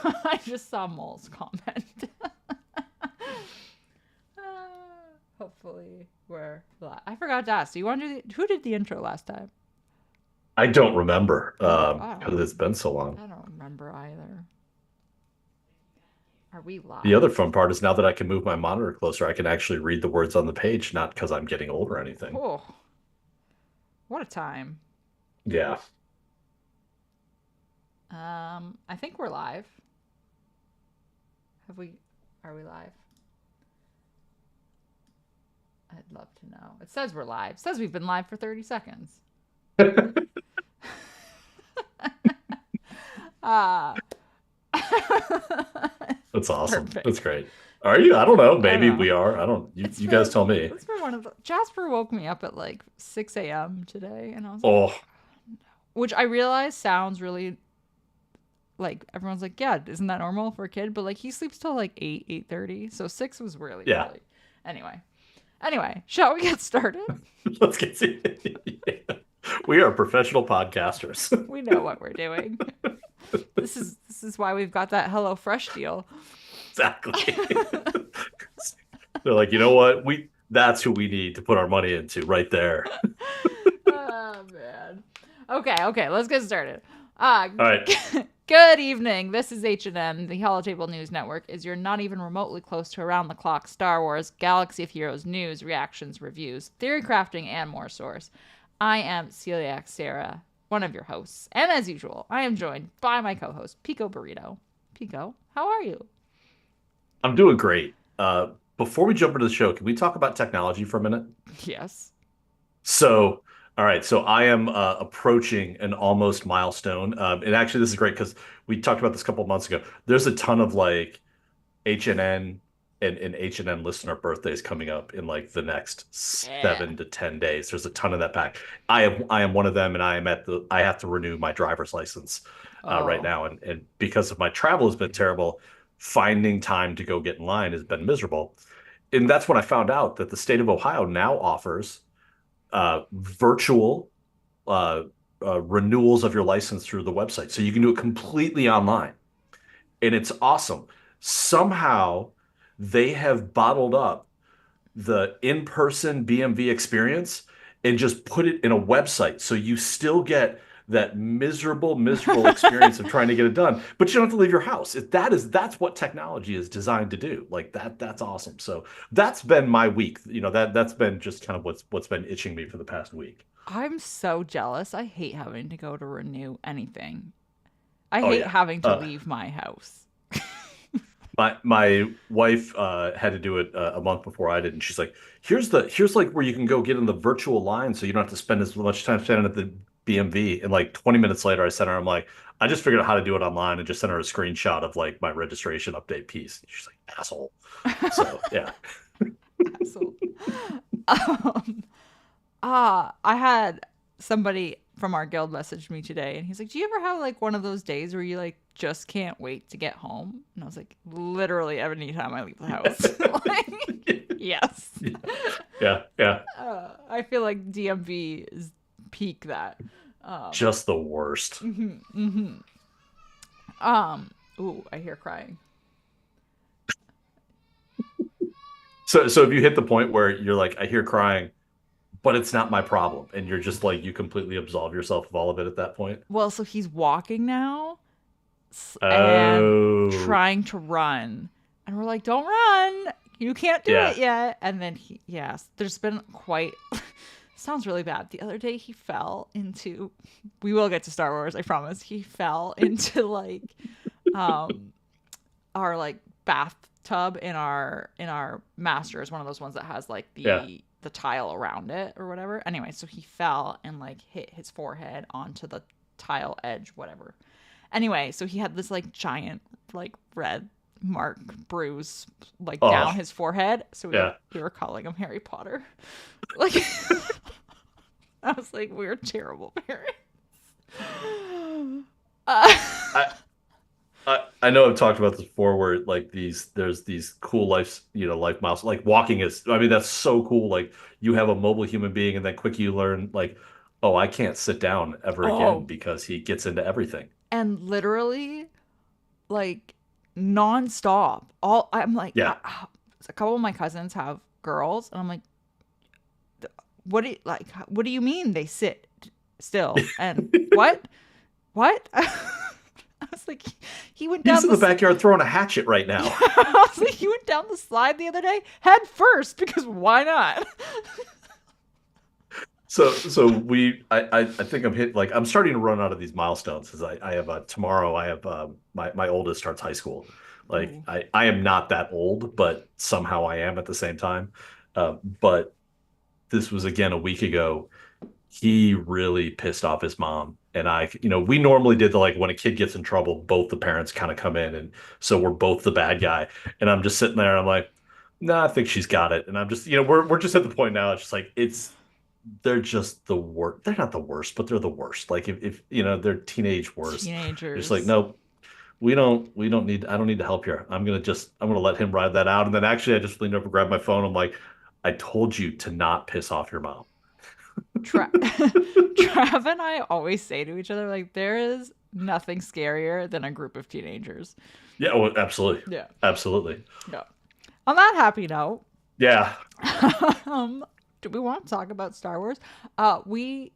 I just saw Mole's comment. Hopefully we're live. I forgot to ask. Do you want to who did the intro last time? I don't remember Oh, I because it's been so long. don't remember either. Are we The live? other fun part is now that I can move my monitor closer, I can actually read the words on the page, not because I'm getting old or anything. Oh, what a time. Yeah. I think we're live. Have we are we live? I'd love to know. It says we're live. It says we've been live for 30 seconds. Uh That's awesome. That's Perfect. great. Are you? I don't know. I don't Maybe know. we are. I don't. You, It's you guys been tell me. it's been one of the Jasper woke me up at like 6 a.m. today and I was like, Oh, which I realize sounds really like everyone's like, yeah, isn't that normal for a kid? But like he sleeps till like 8, 8:30. So 6 was really yeah. early. Anyway. Anyway, shall we get started? Let's get to it. We are professional podcasters. We know what we're doing. This is why we've got that Hello Fresh deal. Exactly. They're like, you know what? That's who we need to put our money into right there. Oh man. Okay, let's get started. Uh All right. Good evening. This is H&N. The Holotable News Network is your not even remotely close to around the clock Star Wars, Galaxy of Heroes news, reactions, reviews, theory crafting, and more source. I am CeliacSarah, one of your hosts, and as usual, I am joined by my co-host Pico Burrito. Pico, how are you? I'm doing great. Before we jump into the show, can we talk about technology for a minute? Yes. So, all right. So I am approaching an almost milestone. And actually, this is great because we talked about this a couple of months ago. There's a ton of like H&N and H&N listener birthdays coming up in like the next Yeah. 7 to 10 days. There's a ton of that pack. I am one of them, and I have to renew my driver's license right Oh. now, and because of my travel has been terrible, finding time to go get in line has been miserable. And that's when I found out that the state of Ohio now offers virtual uh, renewals of your license through the website. So you can do it completely online. And it's awesome. Somehow they have bottled up the in-person BMV experience and just put it in a website. So you still get that miserable experience of trying to get it done, but you don't have to leave your house. That's what technology is designed to do. Like that's awesome. So that's been my week. That's been just kind of what's been itching me for the past week. I'm so jealous. I hate having to go to renew anything. I Oh hate yeah. having to leave my house. My wife had to do it a month before I did, and she's like, here's like where you can go get in the virtual line, so you don't have to spend as much time standing at the BMV." And like 20 minutes later, I sent her, I'm like, I just figured out how to do it online, and just sent her a screenshot of like my registration update piece. And she's like, asshole. So yeah, So, um, I had somebody from our guild message me today, and he's like, "Do you ever have like one of those days where you like just can't wait to get home?" And I was like, "Literally every time I leave the house." Like, yes. yeah. I feel like DMV is peak that. Just the worst. Ooh, I hear crying. So if you hit the point where you're like, I hear crying, but it's not my problem, and you're just like, you completely absolve yourself of all of it at that point. Well, so he's walking now and Oh, trying to run. And we're like, don't run. You can't do it yeah. yet. And then yes, there's been quite, sounds really bad. The other day he fell into, we will get to Star Wars, I promise. He fell into like, um, our like bathtub in our master is one of those ones that has like Yeah. the tile around it or whatever. Anyway, so he fell and like hit his forehead onto the tile edge, whatever. Anyway, so he had this like giant like red mark bruise like Oh, down his forehead. So yeah. we were calling him Harry Potter. Like I was like, we're terrible parents. I, I know I've talked about this before where like there's these cool life miles. Like walking is, I mean, that's so cool. Like you have a mobile human being and then quick you learn like, oh, I can't sit down ever again Oh, because he gets into everything. and literally like nonstop. All I'm like, Yeah. a couple of my cousins have girls, and I'm like, what do you like? What do you mean they sit still? And what? What? I was like, he went He's down in the the. backyard throwing a hatchet right Yeah, now. I was like, he went down the slide the other day head first because why not? So I think I'm hit like I'm starting to run out of these milestones as I have tomorrow I have my oldest starts high school. Like Ooh. I am not that old, but somehow I am at the same time. But this was again a week ago. He really pissed off his mom. And we normally did the like when a kid gets in trouble, both the parents kind of come in. And so we're both the bad guy. And I'm just sitting there and I'm like, nah, I think she's got it. And I'm just, we're just at the point now. It's just like, they're just the worst. They're not the worst, but they're the worst. Like if they're teenage worst. They're just like, Teenagers. nope, we don't need, I don't need to help here. I'm going to let him ride that out. And then actually I just leaned over, grabbed my phone. I'm like, I told you to not piss off your mom. Trav and I always say to each other, like, there is nothing scarier than a group of teenagers. Yeah, well, absolutely. Yeah. Absolutely. Yeah. On that happy note, Yeah. um, do we want to talk about Star Wars? We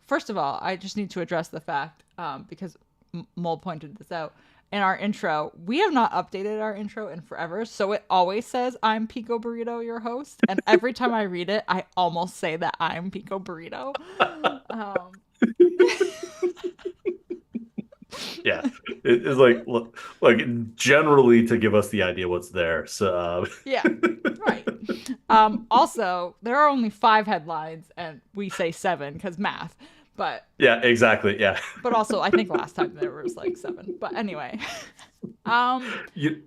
first of all, I just need to address the fact, because Mole pointed this out in our intro. We have not updated our intro in forever, so it always says "I'm Pico Burrito, your host," and every time I read it, I almost say that I'm Pico Burrito. Um, Yeah. It's like generally to give us the idea what's there. So yeah, right. Also, there are only 5 headlines, and we say 7 because math. But yeah, exactly. Yeah. also, I think last time there was like 7. But anyway, um, You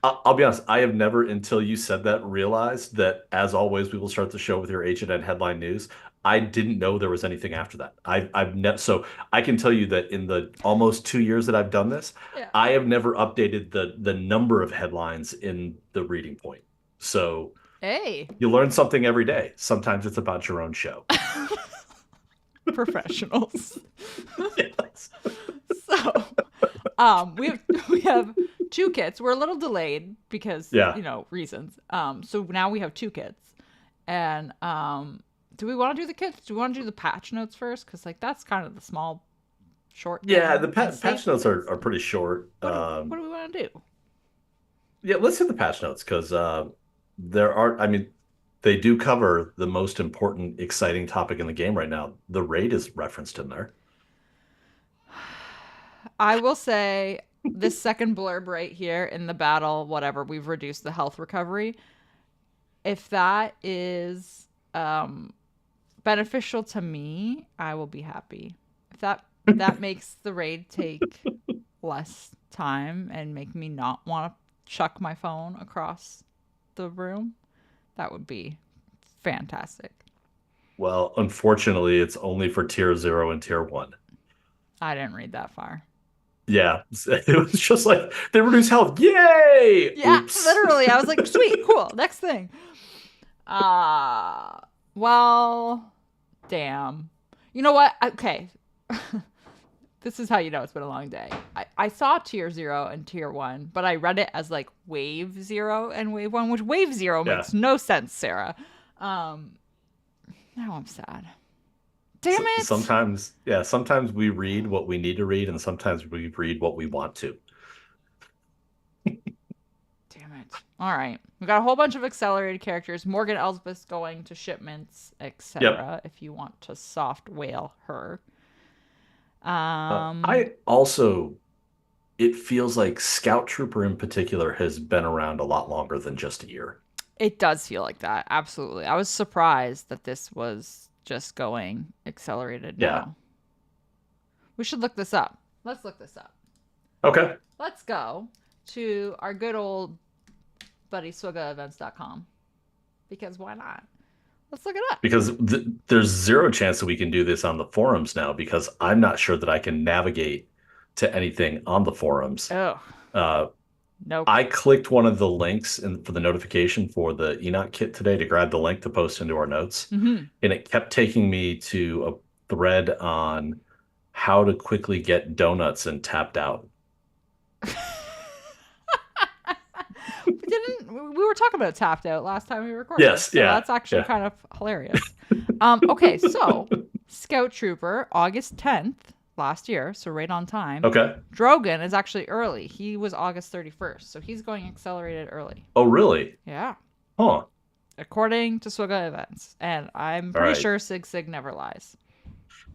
I'll be honest, I have never until you said that realized that as always we will start the show with your H&N headline news. I didn't know there was anything after that. I've never so I can tell you that in the almost 2 years that I've done this, yeah. I have never updated the number of headlines in the reading point. So Hey, you learn something every day. Sometimes it's about your own show. professionals. Yes. So, we have 2 kits. We're a little delayed because Yeah. reasons. So now we have 2 kits, and do we want to do the kits? Do we want to do the patch notes first? Because like that's kind of the small, short Yeah, the thing. And save patch the notes kits. are pretty short. What do we want to do? Yeah, let's hit the patch notes because I mean, they do cover the most important, exciting topic in the game right now. The raid is referenced in there. I will say this second blurb right here in the battle, whatever, we've reduced the health recovery. If that is beneficial to me, I will be happy. If that makes the raid take less time and make me not want to chuck my phone across the room, that would be fantastic. Well, unfortunately, it's only for tier 0 and tier 1. I didn't read that far. Yeah, it was just like they reduce health. Yay! Yeah, Oops. literally. I was like, sweet, cool. Next thing. Uh, well, damn. You know what? Okay. This is how you know it's been a long day. I saw tier 0 and tier 1, but I read it as like wave 0 and wave 1, which wave 0 Yeah. makes no sense, Sarah. Now I'm sad. Damn it. Sometimes we read what we need to read, and sometimes we read what we want to. Damn it. All right. We got a whole bunch of accelerated characters. Morgan Elsbeth's going to shipments, Yep. etc. If you want to soft whale her. I also, it feels like Scout Trooper in particular has been around a lot longer than just a year. It does feel like that. Absolutely. I was surprised that this was just going accelerated Yeah. now. We should look this up. Let's look this up. Okay. Let's go to our good old buddy swagaevents.com because why not? Let's look it up. Because there's zero chance that we can do this on the forums now because I'm not sure that I can navigate to anything on the forums. Oh, Uh, nope. I clicked one of the links for the notification for the Enoch kit today to grab the link to post into our notes. Mm-hmm. And it kept taking me to a thread on how to quickly get donuts and tapped out. we were talking about Tapped Out last time we recorded, Yes, so yeah, that's actually yeah. kind of hilarious. Okay, so Scout Trooper, August 10th last year, so right on time. Okay. Drogon is actually early. He was August 31st, so he's going accelerated early. Oh, really? Yeah, Huh. according to Swigga events, and I'm All pretty right. sure Sig never lies.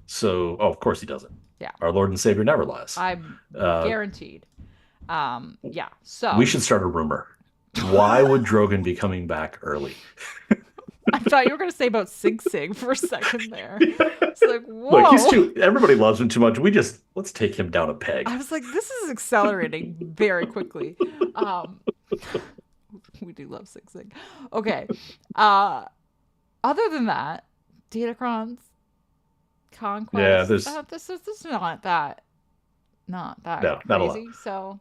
So, oh, of course he doesn't. Yeah, Our Lord and Savior never lies. I'm Uh, guaranteed. Yeah. we So should start a rumor. Why would Drogon be coming back early? I thought you were gonna say about Sig for a second there. It's like, Look, he's whoa. too. Everybody loves him too much. Let's take him down a I peg. was like, this is accelerating very quickly. Um, we do love Sig. Okay. Other than that, Datacron's Yeah, conquest. there's This is not that no, not a lot. crazy. So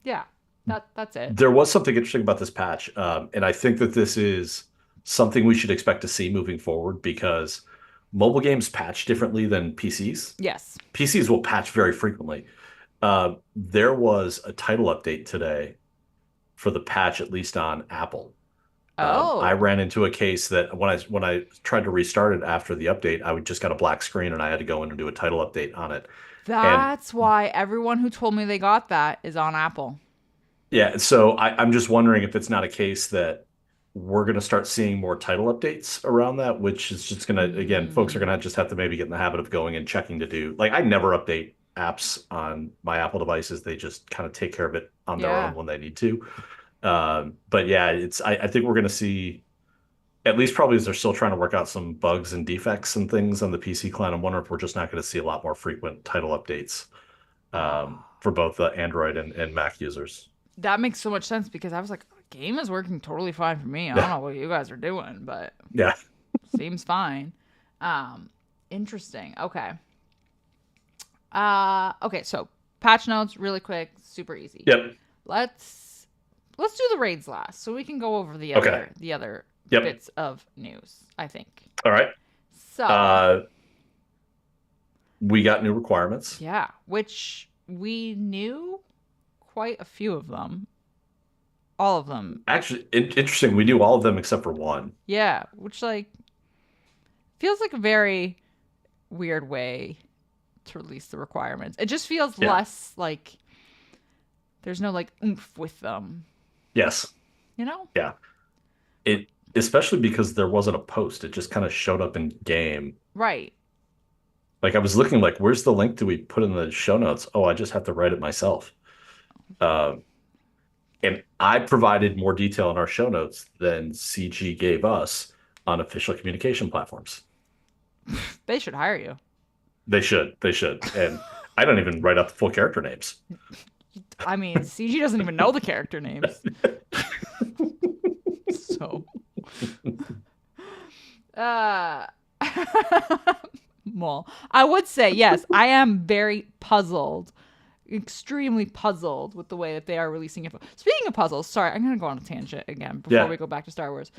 yeah, that's it. There was something interesting about this patch, and I think that this is something we should expect to see moving forward because mobile games patch differently than PCs. Yes. PCs will patch very frequently. There was a title update today for the patch, at least on Apple. I Oh, ran into a case that when I tried to restart it after the update, I would just got a black screen and I had to go in and do a title update on it. And that's why everyone who told me they got that is on Apple. yeah, so I'm just wondering if it's not a case that we're going to start seeing more title updates around that, which is just going to, again, folks are Mm, going to just have to maybe get in the habit of going and checking to do. Like, I never update apps on my Apple devices. They just kind of take care of it on their own yeah. when they need to. But yeah, I think we're going to see, at least probably as they're still trying to work out some bugs and defects and things on the PC client. I'm wondering if we're just not going to see a lot more frequent title updates Oh, for both Android and Mac users. that makes so much sense because I was like, game is working totally fine for me. I don't Yeah. know what you guys are doing, but Yeah. seems fine. Um, Interesting. Okay. Okay, so patch notes really quick, super easy. Yep. Let's let's do the raids last so we can go over the Okay. other Yep. bits of news, I think. All right. So, Uh, we got new requirements. yeah, which we knew quite a few of them. All of them. Actually, interesting. We knew all of them except for one. Yeah, which like feels like a very weird way to release the requirements. It just feels Yeah. less like there's no like oomph with them, Yes. you know? Yeah. It especially because there wasn't a post. It just kind of showed up in game. Right. Like I was looking like, where's the link do we put in the show notes? Oh, I just have to write it myself. Uh, and I provided more detail in our show notes than CG gave us on official communication platforms. They should hire you. They should. They should. And I don't even write out the full character names. I mean, CG doesn't even know the character names. So, uh, well, I would say yes. I am very puzzled, extremely puzzled with the way that they are releasing info. Speaking of puzzles, sorry, I'm gonna go on a tangent again before Yeah. we go back to Star Wars.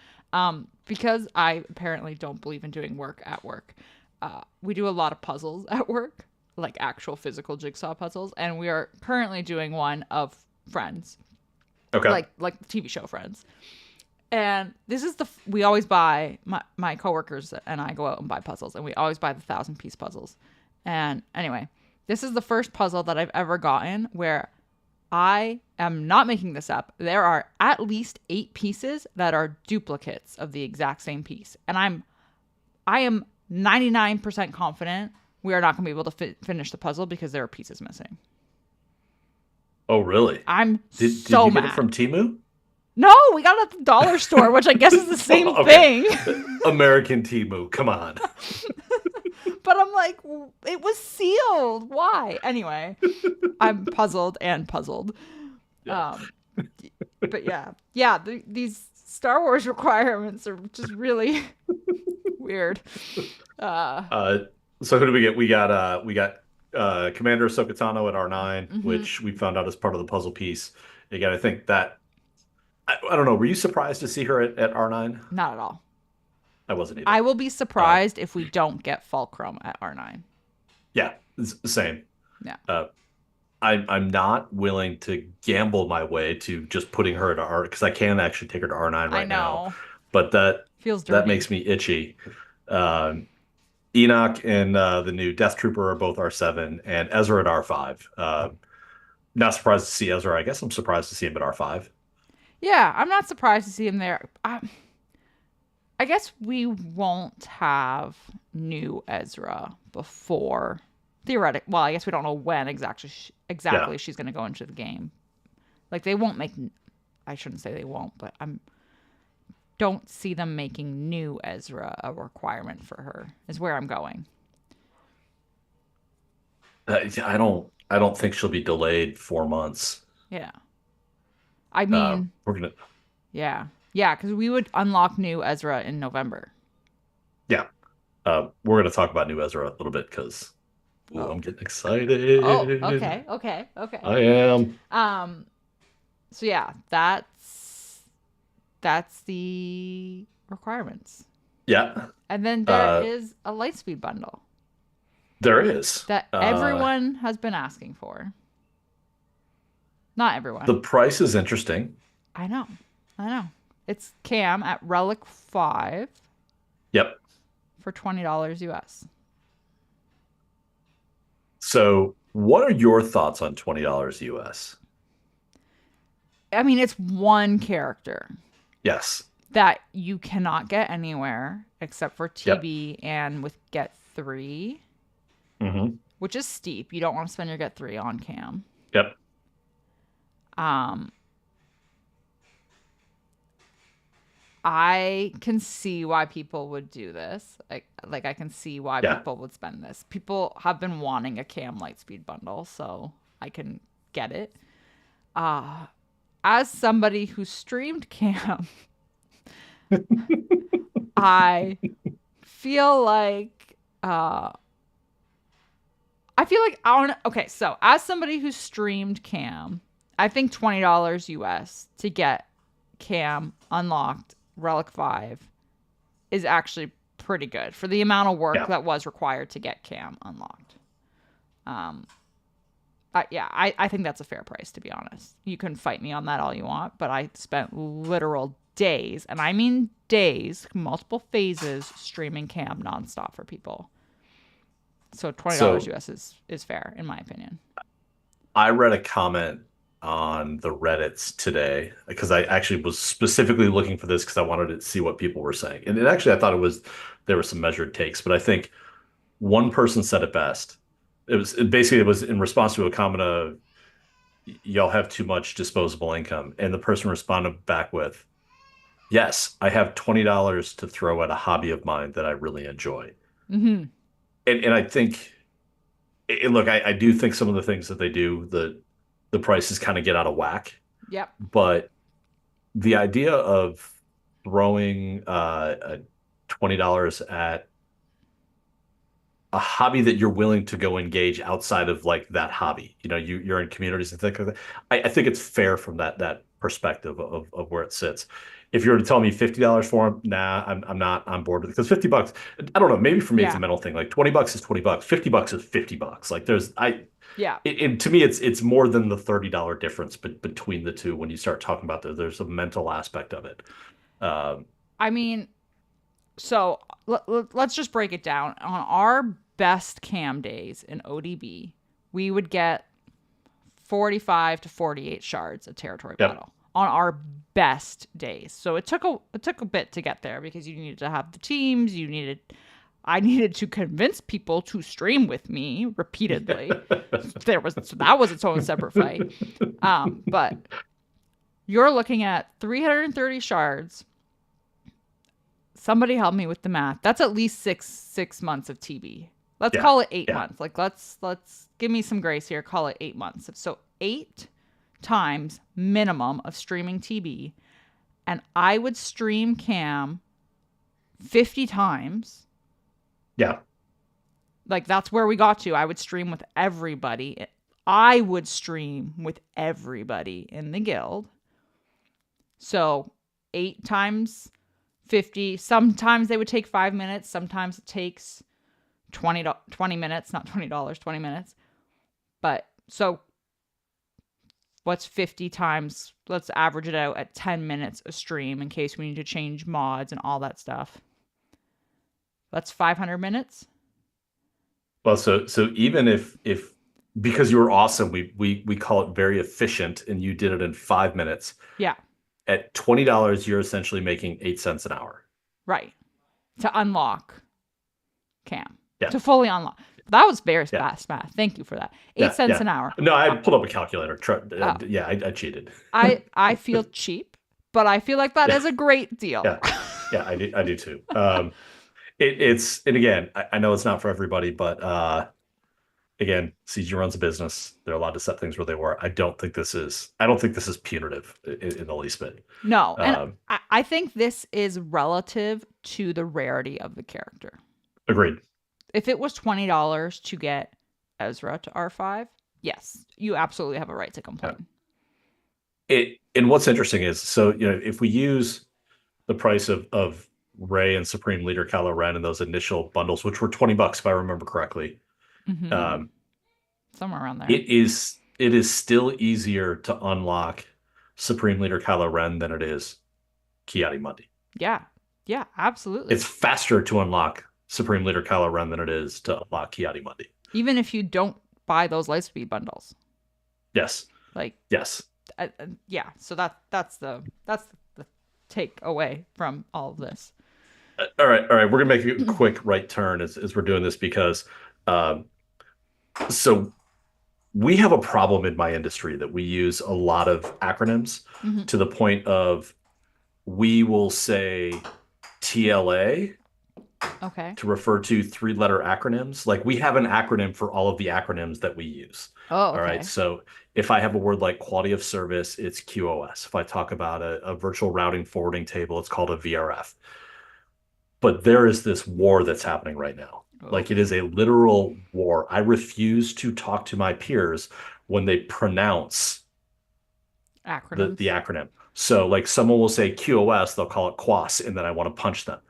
Because I apparently don't believe in doing work at work. We do a lot of puzzles at work, like actual physical jigsaw puzzles, and we are currently doing one of Friends, Okay. like the TV show Friends. And this is we always buy my coworkers and I go out and buy puzzles, and we always buy the 1,000-piece puzzles. And anyway, this is the first puzzle that I've ever gotten where I am not making this up. There are at least 8 pieces that are duplicates of the exact same piece, and I am 99% confident we are not going to be able to finish the puzzle because there are pieces missing. Oh, really? I'm Did so you get mad. it from Timu? No, we got it at the dollar store, which I guess is the same Okay. thing. American Timu. Come on. But I'm like, it was sealed. Why? Anyway, I'm puzzled and puzzled. Yeah. But yeah, these Star Wars requirements are just really weird. So who do we get? We got Commander Ahsoka Tano at R9, Mhm. which we found out is part of the puzzle piece. Again, I think that I don't know. Were you surprised to see her at R9? Not at all. I wasn't either. I will be surprised if we don't get Fulcrum at R9. Yeah, same. Yeah. I'm not willing to gamble my way to just putting her to R because I can actually take her to R9 I right now, know. but Feels that dirty. makes me itchy. Um, Enoch and the new Death Trooper are both R7, and Ezra at R5. Not surprised to see Ezra. I guess I'm surprised to see him at R5. Yeah, I'm not surprised to see him there. I guess we won't have new Ezra before theoretic. Well, I guess we don't know when Yeah. exactly she's going to go into the game. Like they won't make. I shouldn't say they won't, but I'm don't see them making new Ezra a requirement for her. Is where I'm going. I don't think she'll be delayed 4 months. Yeah, I mean, We're gonna yeah, yeah, because we would unlock new Ezra in November. yeah. We're gonna talk about new Ezra a little bit because Oh, I'm getting oh, excited. okay, okay, okay. I am. Um, so yeah, that's the requirements. Yeah. And then there Uh, is a Lightspeed bundle there is. that everyone has been asking for. Not The everyone. price is interesting. I know. I know. It's Cam at Relic 5 Yep. for $20 US. So, what are your thoughts on $20 US? I mean, it's one character Yes. that you cannot get anywhere except for Yep. TB and with Get 3, Hmm. which is steep. You don't want to spend your Get 3 on Cam. Yep. Um, I can see why people would do this. Like I can see why Yeah. people would spend this. People have been wanting a Cam Lightspeed bundle, so I can get it. As somebody who streamed Cam, I feel like I don't. Okay, so as somebody who streamed Cam, I think $20 US to get Cam unlocked Relic 5 is actually pretty good for the amount of work Yeah. that was required to get Cam unlocked. Um, I think that's a fair price, to be honest. You can fight me on that all you want, but I spent literal days, and I mean days, multiple phases, streaming Cam nonstop for people. So $20 So, US is fair, in my opinion. I read a comment on the Reddits today because I actually was specifically looking for this because I wanted to see what people were saying. And actually, I thought there were some measured takes, but I think one person said it best. It was in response to a comment of y'all have too much disposable income. And the person responded back with, yes, I have $20 to throw at a hobby of mine that I really enjoy. Mm-hmm. And I think, look, I do think some of the things that they do, the prices kind of get out of whack. Yep. But the idea of throwing $20 at a hobby that you're willing to go engage outside of like that hobby. You know, you're in communities and things like that. I think it's fair from that perspective of where it sits. If you were to tell me $50 for them, nah, I'm not on board with it because $50, I don't know, maybe for me it's a Yeah. mental thing. Like $20 is $20, $50 is $50. Like Yeah. to me it's more than the $30 difference between the two when you start talking about there's a mental aspect of it. Um, I mean, so let's just break it down. On our best Cam days in ODB, we would get 45 to 48 shards of territory yep. battle on our best days. So it took a bit to get there because you needed to have the teams, I needed to convince people to stream with me repeatedly. That was its own separate fight. But you're looking at 330 shards. Somebody help me with the math. That's at least six months of TB. Let's Yeah. call it 8 Yeah. months. Like let's give me some grace here. Call it 8 months. So 8 times minimum of streaming TB, and I would stream Cam 50 times. Yeah. Like that's where we got to. I would stream with everybody. I would stream with everybody in the guild. So 8 times 50. Sometimes they would take 5 minutes. Sometimes it takes 20 minutes, not $20, 20 minutes. But so what's 50 times, let's average it out at 10 minutes a stream in case we need to change mods and all that stuff. That's 500 minutes. Well, so even if because you were awesome, we call it very efficient, and you did it in 5 minutes. Yeah, At $20, you're essentially making 8 cents an hour. right. To unlock Cam. Yeah, To fully unlock. That was very yeah, fast math. Thank you for that. Eight yeah, cents yeah. an hour. No, I Uh, pulled up a calculator. uh, Yeah, I cheated. I feel cheap, but I feel like that Yeah, is a great deal. yeah, yeah. I do too. It's and again, I know it's not for everybody, but again, CG runs a business. They're allowed to set things where they were. I don't think this is punitive in the least bit. No, and Um, I think this is relative to the rarity of the character. Agreed. If it was $20 to get Ezra to R5, yes, you absolutely have a right to Yeah. complain. And what's interesting is, so if we use the price of Rey and Supreme Leader Kylo Ren and those initial bundles, which were $20 if I remember correctly, Mm-hmm. um, Somewhere around there. it is still easier to unlock Supreme Leader Kylo Ren than it is Kiadi Mundi. Yeah. Yeah, It's absolutely. faster to unlock Supreme Leader Kylo Ren than it is to unlock Kiadi Mundi. Even if you don't buy those Lightspeed bundles. Yes. Like, Yes. yeah, so that's the takeaway from all of this. All right. All right. We're gonna make a quick right turn as we're doing this because um, so we have a problem in my industry that we use a lot of acronyms Mm-hmm. to the point of we will say TLA Okay. to refer to three-letter acronyms. Like we have an acronym for all of the acronyms that we use. Oh, All right. okay. So if I have a word like quality of service, it's QoS. If I talk about a virtual routing forwarding table, it's called a VRF. But there is this war that's happening right now. Oh, Like it is a literal war. I refuse to talk to my peers when they pronounce the acronyms. acronym. So like someone will say QoS, they'll call it QoS, and then I want to punch them.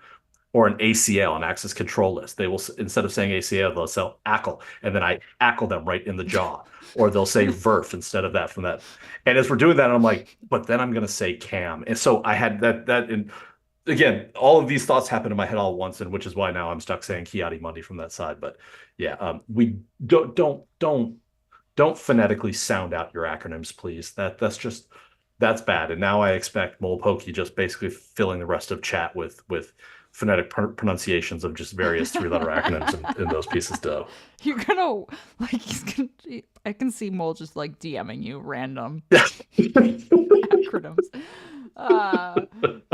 Or an ACL, an access control list. They will, instead of saying ACL, they'll say ACL, and then I ACL them right in the jaw. Or they'll say VERF instead of that from that. And as we're doing that, I'm like, but then I'm going to say CAM. And so I had that and again, all of these thoughts happened in my head all at once, and which is why now I'm stuck saying Kiadi Mundi from that side. But yeah, we don't phonetically sound out your acronyms, please. That's bad. And now I expect Molpokey just basically filling the rest of chat with phonetic pronunciations of just various three-letter acronyms in those pieces of dough. You're gonna like he's gonna. I can see Mole just like DMing you random acronyms, uh,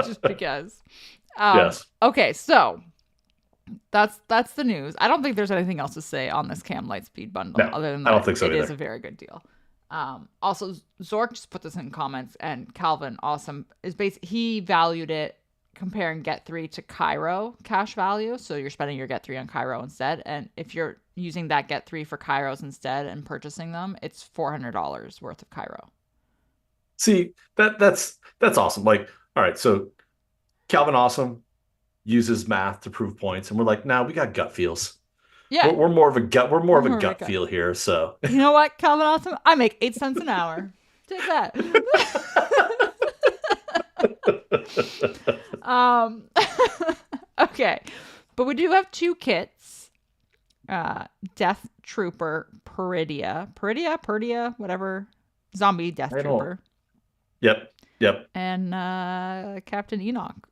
just because. Yes. Okay, so that's the news. I don't think there's anything else to say on this Cam Lightspeed bundle No, other than I don't that think so it is either. a very good deal. Also, Zork just put this in comments, and Calvin, awesome, is he valued it comparing Get 3 to Cairo cash value. So you're spending your Get 3 on Cairo instead. And if you're using that Get 3 for Cairos instead and purchasing them, it's $400 worth of Cairo. See, that's awesome. Like, all right, so Calvin Awesome uses math to prove points, and we're like, nah, we got gut feels. Yeah. We're more of a gut. We're more of a Oh my gut God. feel here. So You know what, Calvin Awesome? I make 8 cents an hour. Take that. um okay. But we do have two kits. Death Trooper Peridea, whatever. Zombie Death I don't. Trooper. Yep. Yep. And Captain Enoch.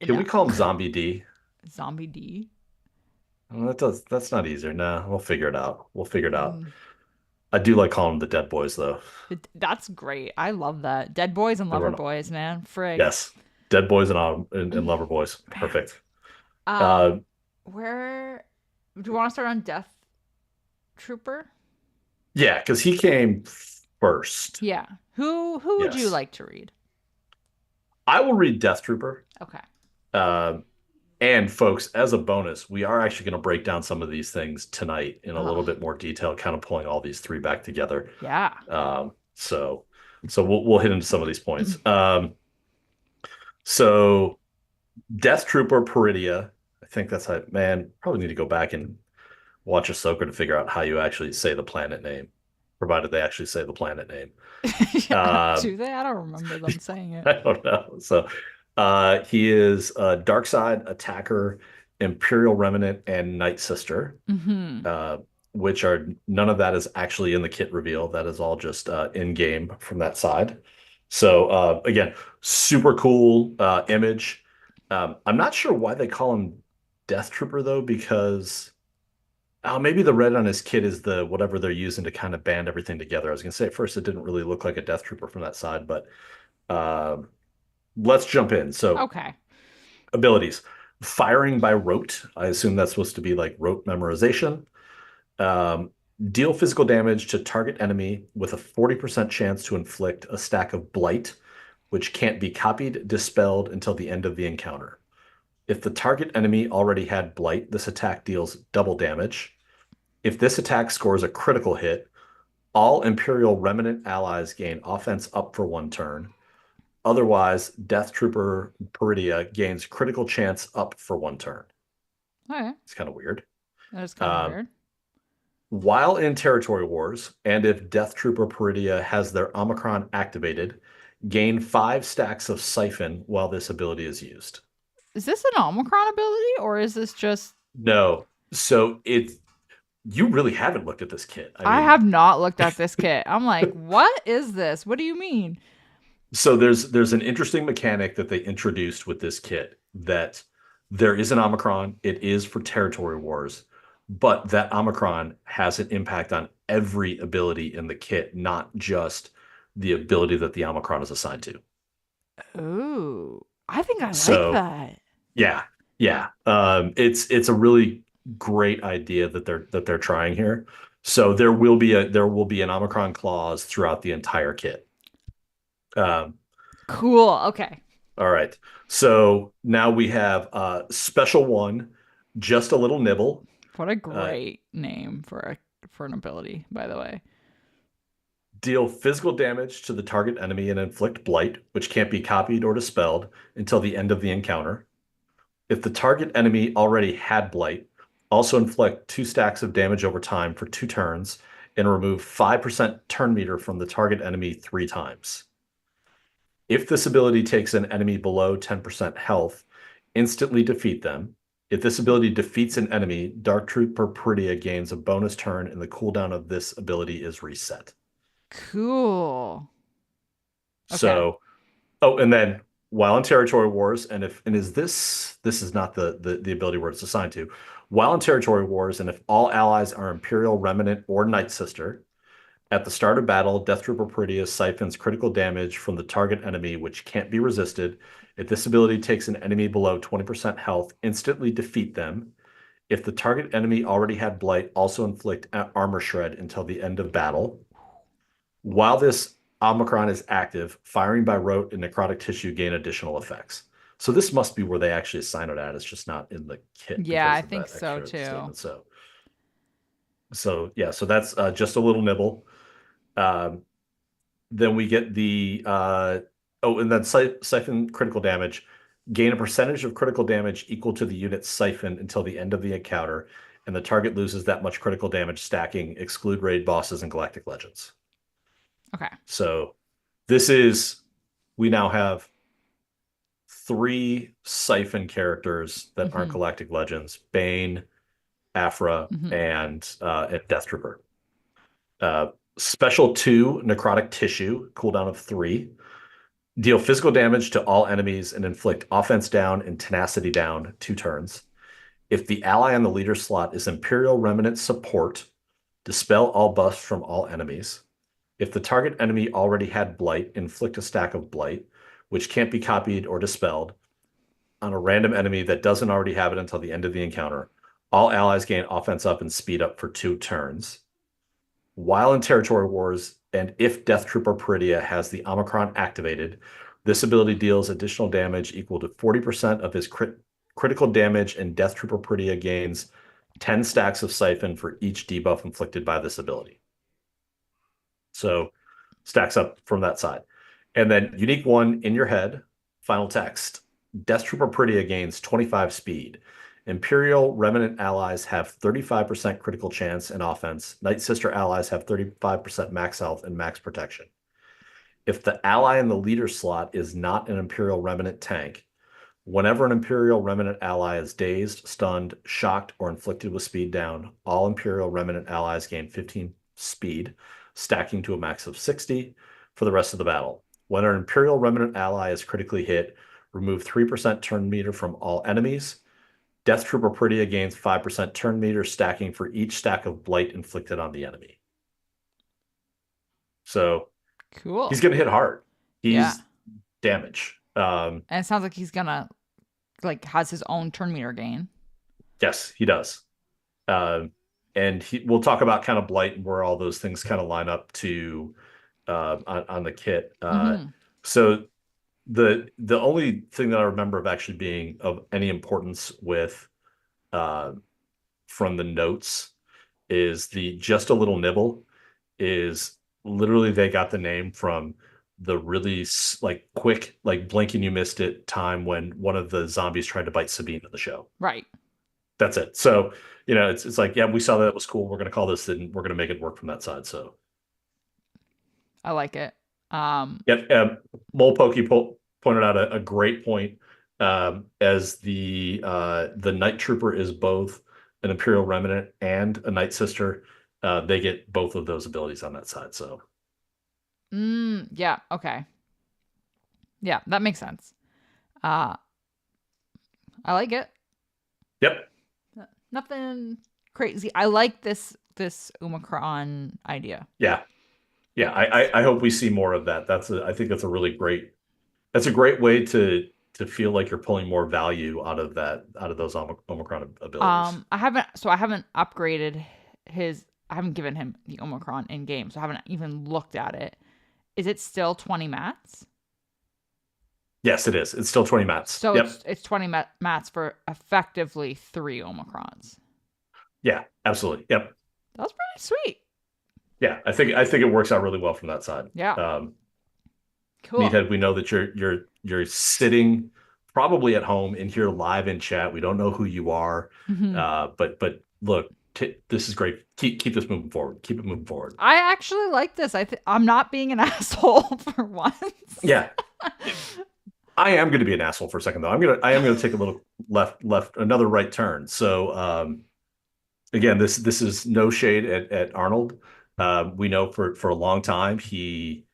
Can we call him Zombie D? Zombie D. Well, that's not easier. Nah, we'll figure it out. We'll figure it out. Mm, I do like calling them the Dead Boys though. that's great. I love that. Dead Boys and They Lover were Boys, man. Frig. yes, Dead Boys and Lover Boys. Man. Perfect. Um, where do you want to start on Death Trooper? Yeah, because he came first. Yeah. Who would you Yes, like to read? I will read Death Trooper. Okay. Um, and folks, as a bonus, we are actually going to break down some of these things tonight in a little Oh, bit more detail, kind of pulling all these three back together. yeah. So we'll hit into some of these points. So Death Trooper Peridea, I think that's how, man, probably need to go back and watch Ahsoka to figure out how you actually say the planet name. provided they actually say the planet name. Yeah, Um, do they? I don't remember them saying it. I don't know. So he is a dark side attacker, Imperial Remnant, and Night Sister, Mm-hmm. uh, which are none of that is actually in the kit reveal. That is all just in game from that side. So again, super cool image. I'm not sure why they call him Death Trooper though, because maybe the red on his kit is the whatever they're using to kind of band everything together. I was gonna say at first it didn't really look like a Death Trooper from that side, but um, let's jump in. So Okay. abilities. Firing by rote. I assume that's supposed to be like rote memorization. Um, Deal physical damage to target enemy with a 40% chance to inflict a stack of blight, which can't be copied, dispelled until the end of the encounter. If the target enemy already had blight, this attack deals double damage. If this attack scores a critical hit, all Imperial Remnant allies gain offense up for 1 turn. Otherwise, Death Trooper Peridea gains critical chance up for 1 turn. Okay. It's kind of weird. That is kind of Um, weird. while in Territory Wars, and if Death Trooper Peridea has their Omicron activated, gain 5 stacks of Siphon while this ability is used. Is this an Omicron ability or is this just No. So you really haven't looked at this kit. I I mean, have not looked at this kit. I'm like, what is this? What do you mean? so there's an interesting mechanic that they introduced with this kit that there is an Omicron. It is for Territory Wars, but that Omicron has an impact on every ability in the kit, not just the ability that the Omicron is assigned to. Ooh, I think I like So that. yeah, yeah, it's a really great idea that they're trying here. So there will be an Omicron clause throughout the entire kit. Um, Cool. Okay. All right. So now we have special one, just a little nibble. What a Uh, great name for an ability, by the way. Deal physical damage to the target enemy and inflict blight, which can't be copied or dispelled until the end of the encounter. If the target enemy already had blight, also inflict 2 stacks of damage over time for 2 turns and remove 5% turn meter from the target enemy 3 times. If this ability takes an enemy below 10% health, instantly defeat them. If this ability defeats an enemy, Dark Trooper Peridea gains a bonus turn and the cooldown of this ability is reset. Cool. Okay. So, oh, and then while in Territory Wars, and if and is this is not the ability where it's assigned to. While in Territory Wars, and if all allies are Imperial Remnant or Night Sister, at the start of battle, Death Trooper Peridea siphons critical damage from the target enemy, which can't be resisted. If this ability takes an enemy below 20% health, instantly defeat them. If the target enemy already had Blight, also inflict armor shred until the end of battle. While this Omicron is active, firing by rote and necrotic tissue gain additional effects. So this must be where they actually assign it at. It's just not in the kit Yeah, I because of think that so extra too. statement. So yeah, so that's just a little nibble. Um, Then we get the and then siphon critical damage. Gain a percentage of critical damage equal to the unit's siphon until the end of the encounter, and the target loses that much critical damage stacking. Exclude raid bosses and Galactic Legends. Okay. So this is we now have 3 siphon characters that aren't Mm-hmm. Galactic Legends: Bane, Aphra, Mm-hmm. and Death Trooper. Special 2 necrotic tissue cooldown of 3. Deal physical damage to all enemies and inflict offense down and tenacity down 2 turns. If the ally on the leader slot is Imperial Remnant support, dispel all buffs from all enemies. If the target enemy already had Blight, inflict a stack of Blight, which can't be copied or dispelled, on a random enemy that doesn't already have it until the end of the encounter. All allies gain offense up and speed up for 2 turns. While in Territory Wars, and if Death Trooper Peridea has the Omicron activated, this ability deals additional damage equal to 40% of his critical damage, and Death Trooper Peridea gains 10 stacks of Siphon for each debuff inflicted by this ability. So stacks up from that side. And then unique one in your head, final text. Death Trooper Peridea gains 25 speed. Imperial Remnant allies have 35% critical chance in offense. Night Sister allies have 35% max health and max protection. If the ally in the leader slot is not an Imperial Remnant tank, whenever an Imperial Remnant ally is dazed, stunned, shocked, or inflicted with speed down, all Imperial Remnant allies gain 15 speed, stacking to a max of 60 for the rest of the battle. When an Imperial Remnant ally is critically hit, remove 3% turn meter from all enemies. Death Trooper Peridea gains 5% turn meter, stacking for each stack of blight inflicted on the enemy. So he's Cool. going to hit hard. Yeah. He's damage. And it sounds like he's gonna like has his own turn meter gain. Yes, he does. And we'll talk about kind of blight and where all those things kind of line up to on the kit. So the only thing that I remember of actually being of any importance with from the notes is the just a little nibble is literally they got the name from the really like quick like blink and you missed it time when one of the zombies tried to bite Sabine in the show. Right. That's it. So, it's like, yeah, we saw that it was cool. We're going to call this and we're going to make it work from that side. So, I like it. yep. Mole Pokey pointed out a great point as the Night Trooper is both an Imperial Remnant and a Night Sister. They get both of those abilities on that side. So, yeah. Okay. Yeah, that makes sense. I like it. yep. Nothing crazy. I like this Omicron idea. Yeah. Yeah. I hope we see more of that. I think that's a great way to feel like you're pulling more value out of those Omicron abilities. I haven't upgraded I haven't given him the Omicron in game, so I haven't even looked at it. Is it still 20 mats? Yes, it is. It's still 20 mats. So Yep. it's 20 mats for effectively 3 Omicrons. Yeah, absolutely. Yep. That's pretty sweet. Yeah, I think it works out really well from that side. Yeah. Cool. Meathead, we know that you're sitting probably at home in here live in chat. We don't know who you are, but look, this is great. Keep this moving forward. Keep it moving forward. I actually like this. I'm not being an asshole for once. Yeah. I am going to be an asshole for a second though. I am going to take a little left another right turn. So again, this is no shade at Arnold. We know for a long time he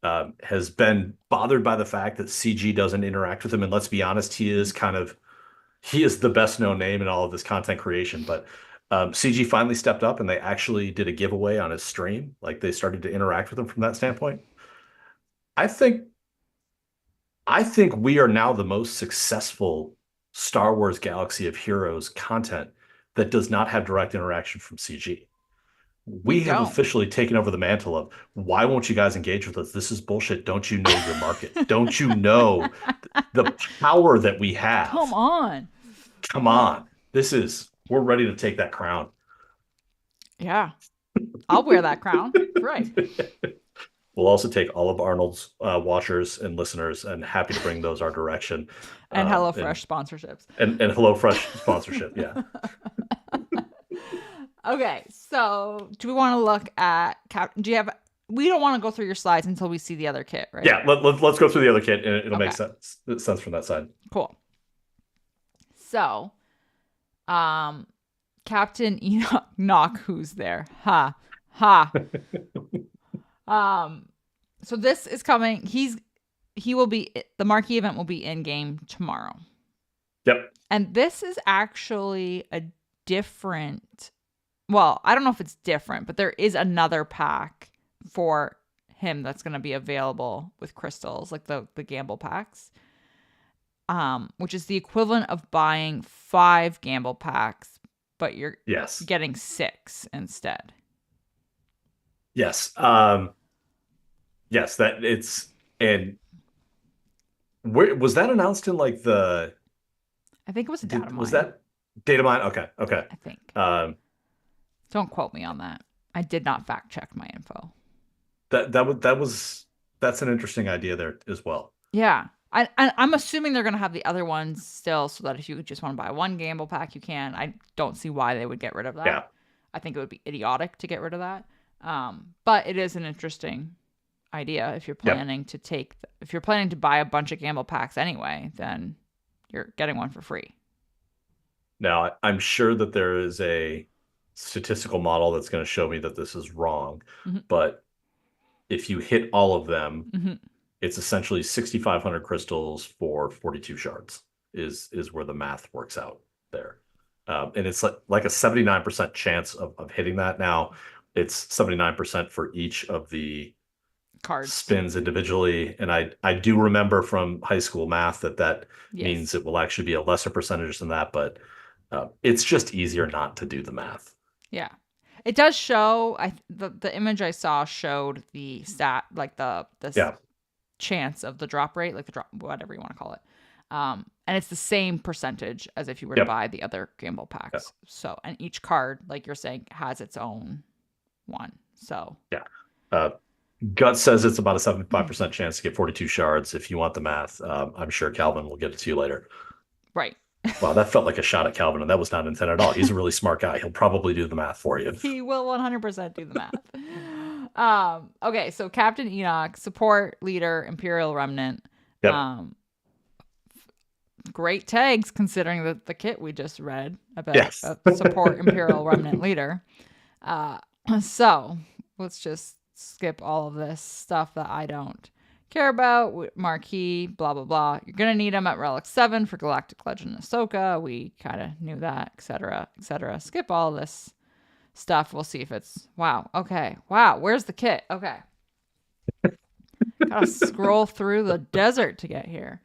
has been bothered by the fact that CG doesn't interact with him. And let's be honest, he is the best known name in all of this content creation. But CG finally stepped up and they actually did a giveaway on his stream. Like they started to interact with him from that standpoint. I think we are now the most successful Star Wars Galaxy of Heroes content that does not have direct interaction from CG. We have officially taken over the mantle of why won't you guys engage with us? This is bullshit. Don't you know your market? Don't you know the power that we have? Come on. We're ready to take that crown. Yeah. I'll wear that crown. Right. We'll also take all of Arnold's watchers and listeners and happy to bring those our direction. And HelloFresh sponsorships. And HelloFresh sponsorship, yeah. Okay, so do we want to look at we don't want to go through your slides until we see the other kit, right? Yeah, let's go through the other kit and it'll make sense from that side. Cool. So, Captain Enoch, who's there? Ha. So this is coming. The marquee event will be in game tomorrow. Yep. And this is actually a different, well, I don't know if it's different, but there is another pack for him that's going to be available with crystals, like the gamble packs, which is the equivalent of buying 5 gamble packs, but you're getting 6 instead. Yes. Yes, that it's, and where was that announced in like I think it was a data mine. Was that data mine? Okay. I think. Don't quote me on that. I did not fact check my info. That's an interesting idea there as well. Yeah. I'm assuming they're going to have the other ones still so that if you just want to buy one gamble pack, you can. I don't see why they would get rid of that. Yeah. I think it would be idiotic to get rid of that. But it is an interesting idea if you're Yep. planning to if you're planning to buy a bunch of gamble packs anyway, then you're getting one for free. Now, I'm sure that there is a statistical model that's going to show me that this is wrong, Mm-hmm. but if you hit all of them, Mm-hmm. it's essentially 6,500 crystals for 42 shards is where the math works out there. And it's like a 79% chance of hitting that. Now, it's 79% for each of the Cards. spins individually. And I do remember from high school math that Yes. means it will actually be a lesser percentage than that, but it's just easier not to do the math. Yeah. It does show the image I saw showed the stat, like the Yeah. chance of the drop rate, like the drop, whatever you want to call it. And it's the same percentage as if you were to Yep. buy the other gamble packs. Yep. So, and each card, like you're saying, has its own one. So Yeah. Gut says it's about a 75% chance to get 42 shards. If you want the math, I'm sure Calvin will get it to you later. Right. Wow, that felt like a shot at Calvin, and that was not intended at all. He's a really smart guy. He'll probably do the math for you. He will 100% do the math. Okay, so Captain Enoch, support leader, Imperial Remnant. Yep. Great tags considering the kit we just read about Yes. support Imperial Remnant leader. So let's just skip all of this stuff that I don't care about. Marquee, blah, blah, blah. You're going to need them at Relic 7 for Galactic Legend Ahsoka. We kind of knew that, etc., etc. Skip all this stuff. We'll see if it's... Wow. Okay. Wow. Where's the kit? Okay. Gotta scroll through the desert to get here.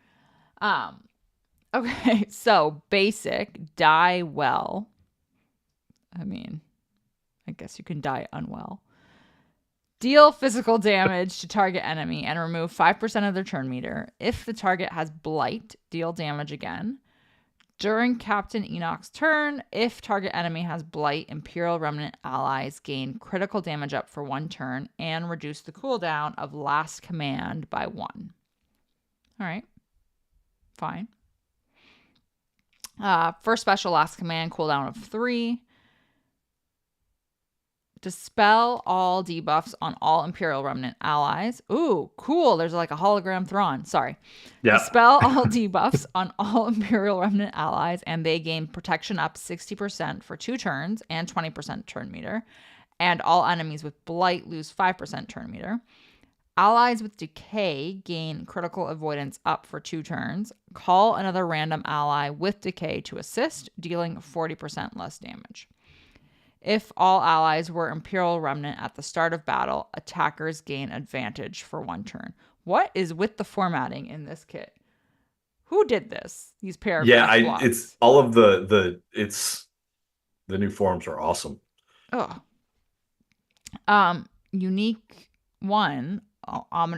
Okay. So, basic. Die well. I mean, I guess you can die unwell. Deal physical damage to target enemy and remove 5% of their turn meter. If the target has blight, deal damage again. During Captain Enoch's turn, if target enemy has blight, Imperial Remnant allies gain critical damage up for 1 turn and reduce the cooldown of last command by 1. All right. Fine. First special last command cooldown of 3. Dispel all debuffs on all Imperial Remnant allies. Ooh, cool. There's like a hologram Thrawn. Sorry. Yeah. Dispel all debuffs on all Imperial Remnant allies, and they gain protection up 60% for 2 turns and 20% turn meter. And all enemies with blight lose 5% turn meter. Allies with decay gain critical avoidance up for 2 turns. Call another random ally with decay to assist, dealing 40% less damage. If all allies were Imperial Remnant at the start of battle, attackers gain advantage for 1 turn. What is with the formatting in this kit? Who did this? These paragraph blocks. It's all of the new forms are awesome. Oh. Unique 1.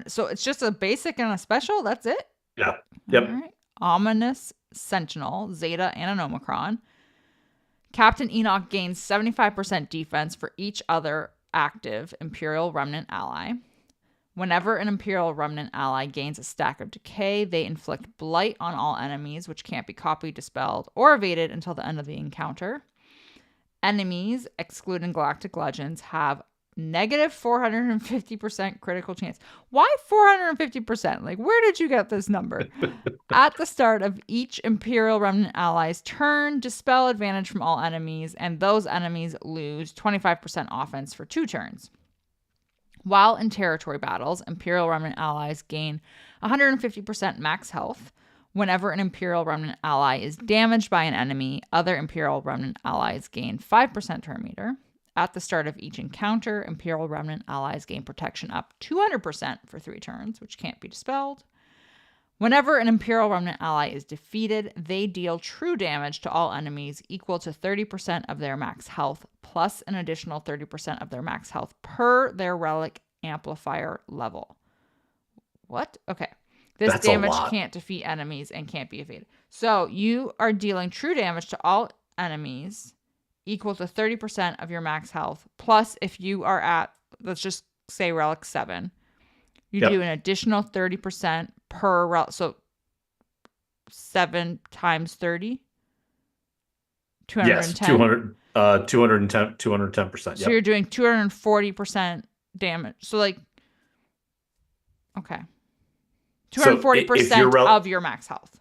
So it's just a basic and a special? That's it? Yeah. Yep. All right. Ominous Sentinel, Zeta, and an Omicron. Captain Enoch gains 75% defense for each other active Imperial Remnant ally. Whenever an Imperial Remnant ally gains a stack of decay, they inflict blight on all enemies, which can't be copied, dispelled, or evaded until the end of the encounter. Enemies, excluding Galactic Legends, have negative 450% critical chance. Why 450%? Like, where did you get this number? At the start of each Imperial Remnant ally's turn, dispel advantage from all enemies, and those enemies lose 25% offense for 2 turns. While in territory battles, Imperial Remnant allies gain 150% max health. Whenever an Imperial Remnant ally is damaged by an enemy, other Imperial Remnant allies gain 5% turn meter. At the start of each encounter, Imperial Remnant allies gain protection up 200% for 3 turns, which can't be dispelled. Whenever an Imperial Remnant ally is defeated, they deal true damage to all enemies equal to 30% of their max health, plus an additional 30% of their max health per their relic amplifier level. What? Okay. This That's damage can't defeat enemies and can't be evaded. So you are dealing true damage to all enemies equal to 30% of your max health. Plus, if you are at, let's just say Relic 7, you do an additional 30% per relic. So 7 times 30, Yes, 210. 210%. So you're Yep. doing 240% damage. So like, okay, So if you're 240% of your max health.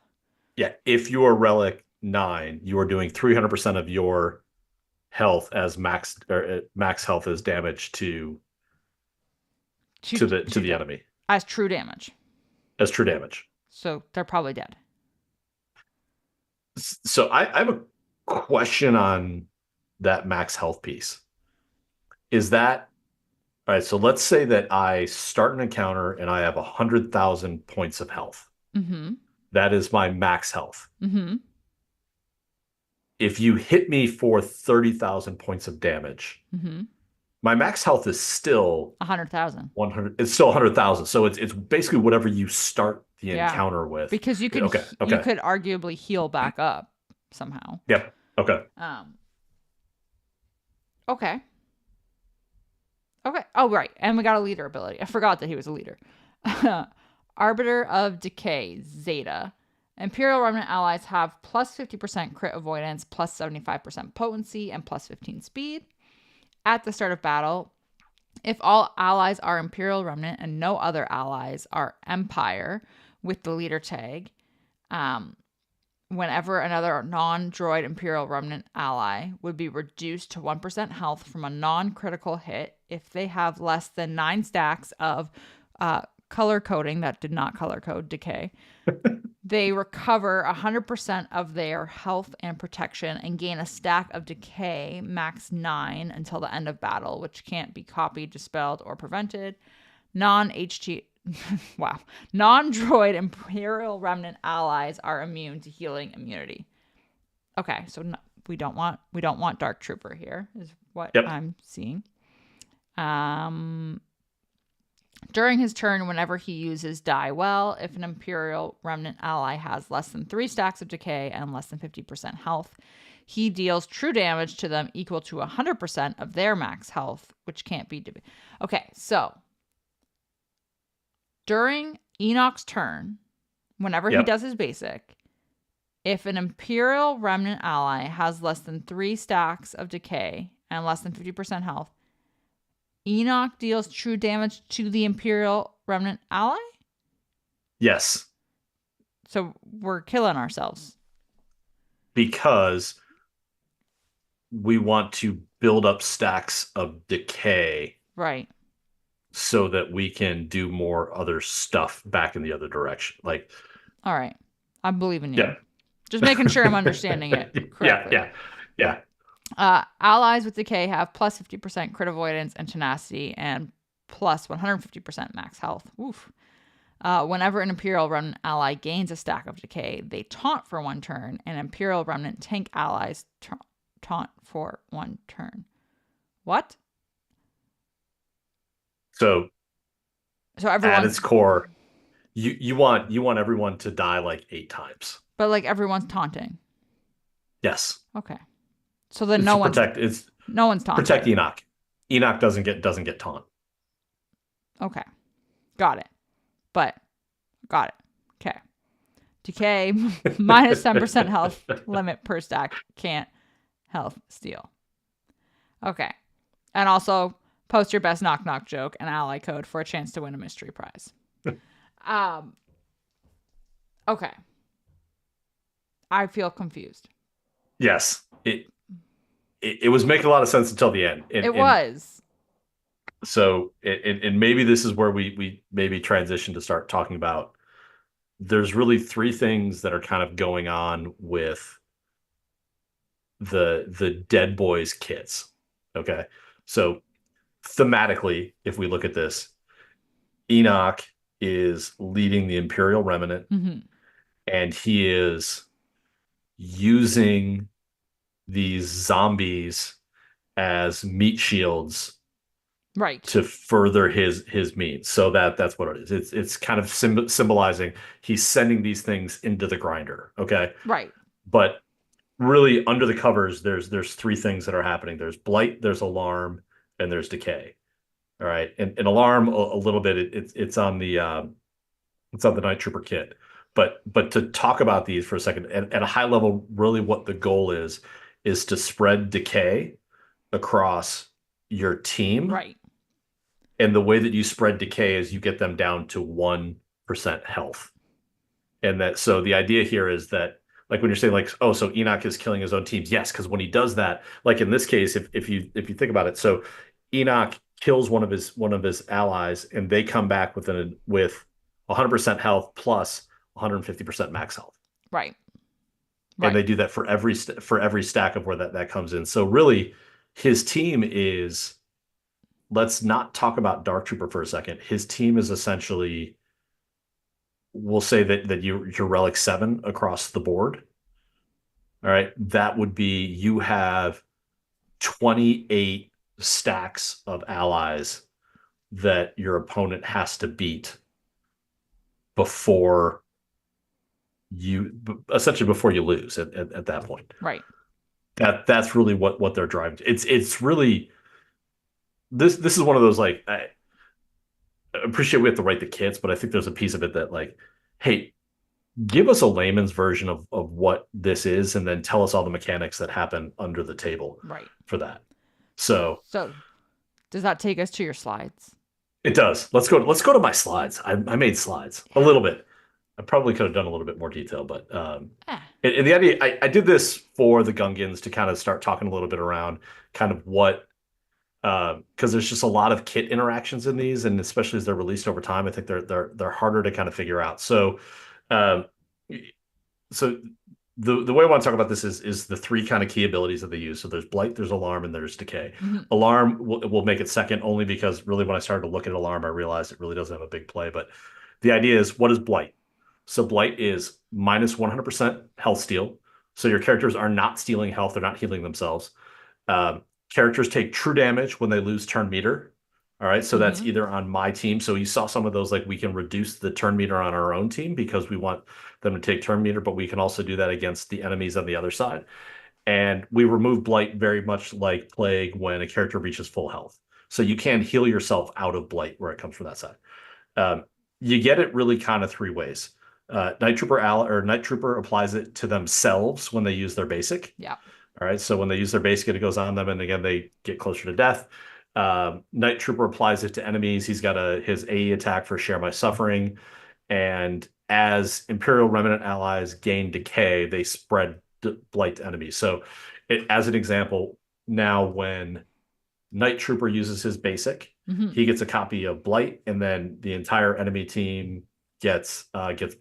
yeah, if you are relic 9, you are doing 300% of your health as max health as damage To, to to the enemy as true damage. as true damage. So they're probably dead. So I have a question on that max health piece. Is that all right? So let's say that I start an encounter and I have 100,000 points of health. Mm-hmm. That is my max health. Mm-hmm. If you hit me for 30,000 points of damage, Mm-hmm. my max health is still 100,000. 100. It's still 100,000. So it's basically whatever you start the Yeah. encounter with. Because Okay. you Okay. could arguably heal back up somehow. Yep. Okay. Um. Okay. Okay. Oh, right. And we got a leader ability. I forgot that he was a leader. Arbiter of Decay, Zeta. Imperial Remnant allies have plus 50% crit avoidance, plus 75% potency, and plus 15 speed. At the start of battle, if all allies are Imperial Remnant and no other allies are Empire with the leader tag, whenever another non-droid Imperial Remnant ally would be reduced to 1% health from a non-critical hit if they have less than 9 stacks of color coding that did not color code decay. They recover 100% of their health and protection and gain a stack of decay, max 9, until the end of battle, which can't be copied, dispelled, or prevented. Non-HT wow. Non-droid Imperial Remnant allies are immune to healing immunity. Okay, so we don't want Dark Trooper here, is what Yep. I'm seeing. During his turn, whenever he uses Die Well, if an Imperial Remnant ally has less than 3 stacks of decay and less than 50% health, he deals true damage to them equal to 100% of their max health, which can't be. Okay, so during Enoch's turn, whenever he Yep. does his basic, if an Imperial Remnant ally has less than 3 stacks of decay and less than 50% health, Enoch deals true damage to the Imperial Remnant ally? Yes. So we're killing ourselves. Because we want to build up stacks of decay. Right. So that we can do more other stuff back in the other direction. Like, all right. I believe in you. Yeah. Just making sure I'm understanding it correctly. Yeah. Allies with decay have plus 50% crit avoidance and tenacity and plus 150% max health. Oof. Whenever an Imperial Remnant ally gains a stack of decay, they taunt for 1 turn, and Imperial Remnant tank allies taunt for 1 turn. What? So everyone at its core, you want everyone to die like 8 times. But like everyone's taunting. Yes. Okay. So then it's no one's taunting. Protect Enoch. Enoch doesn't get taunt. Okay. Got it. But got it. Okay. Decay minus 10% health limit per stack. Can't health steal. Okay. And also post your best knock knock joke and ally code for a chance to win a mystery prize. Okay. I feel confused. Yes. It was making a lot of sense until the end. It was. So, and maybe this is where we maybe transition to start talking about. There's really 3 things that are kind of going on with the Dead Boys kits. Okay. So thematically, if we look at this, Enoch is leading the Imperial Remnant, and he is using these zombies as meat shields, right, to further his means. So that's what it is. It's kind of symbolizing he's sending these things into the grinder. Okay, right. But really, under the covers, there's 3 things that are happening. There's blight, there's alarm, and there's decay. All right, and alarm a little bit. It's on the Night Trooper kit, But to talk about these for a second, at a high level, really what the goal is to spread decay across your team. Right. And the way that you spread decay is you get them down to 1% health. And that so the idea here is that like when you're saying like, oh, so Enoch is killing his own teams. Yes, because when he does that, like in this case, if you think about it, so Enoch kills one of his allies and they come back with 100% health plus 150% max health. Right. And Right. they do that for every stack of where that comes in. So really his team is, let's not talk about Dark Trooper for a second. His team is essentially, we'll say that you're relic 7 across the board. All right. That would be you have 28 stacks of allies that your opponent has to beat before you essentially before you lose at that point. Right. That's really what they're driving to. It's really this is one of those like I appreciate we have to write the kits, but I think there's a piece of it that like, hey, give us a layman's version of what this is, and then tell us all the mechanics that happen under the table Right. for that. So So, does that take us to your slides? it does. Let's go to my slides. I made slides a Yeah. little bit. I probably could have done a little bit more detail, but Eh. and the idea I did this for the Gungans to kind of start talking a little bit around kind of what because there's just a lot of kit interactions in these, and especially as they're released over time, I think they're harder to kind of figure out. Um, so the way I want to talk about this is the three kind of key abilities that they use. So there's blight, there's alarm, and there's decay. Mhm. Alarm will make it second only because really when I started to look at alarm, I realized it really doesn't have a big play. But the idea is what is blight? So blight is minus 100% health steal. So your characters are not stealing health, they're not healing themselves. Um, Characters take true damage when they lose turn meter. All right, so that's Mhm. either on my team. So you saw some of those, like we can reduce the turn meter on our own team because we want them to take turn meter, but we can also do that against the enemies on the other side. And we remove blight very much like plague when a character reaches full health. So you can heal yourself out of blight where it comes from that side. Um, you get it really kind of three ways. Night Trooper applies it to themselves when they use their basic. Yeah. All right. So when they use their basic, it goes on them, and again they get closer to death. Night Trooper applies it to enemies. He's got his AE attack for Share My Suffering, and as Imperial Remnant allies gain decay, they spread blight to enemies. So, as an example, now when Night Trooper uses his basic, Mhm. he gets a copy of blight, and then the entire enemy team gets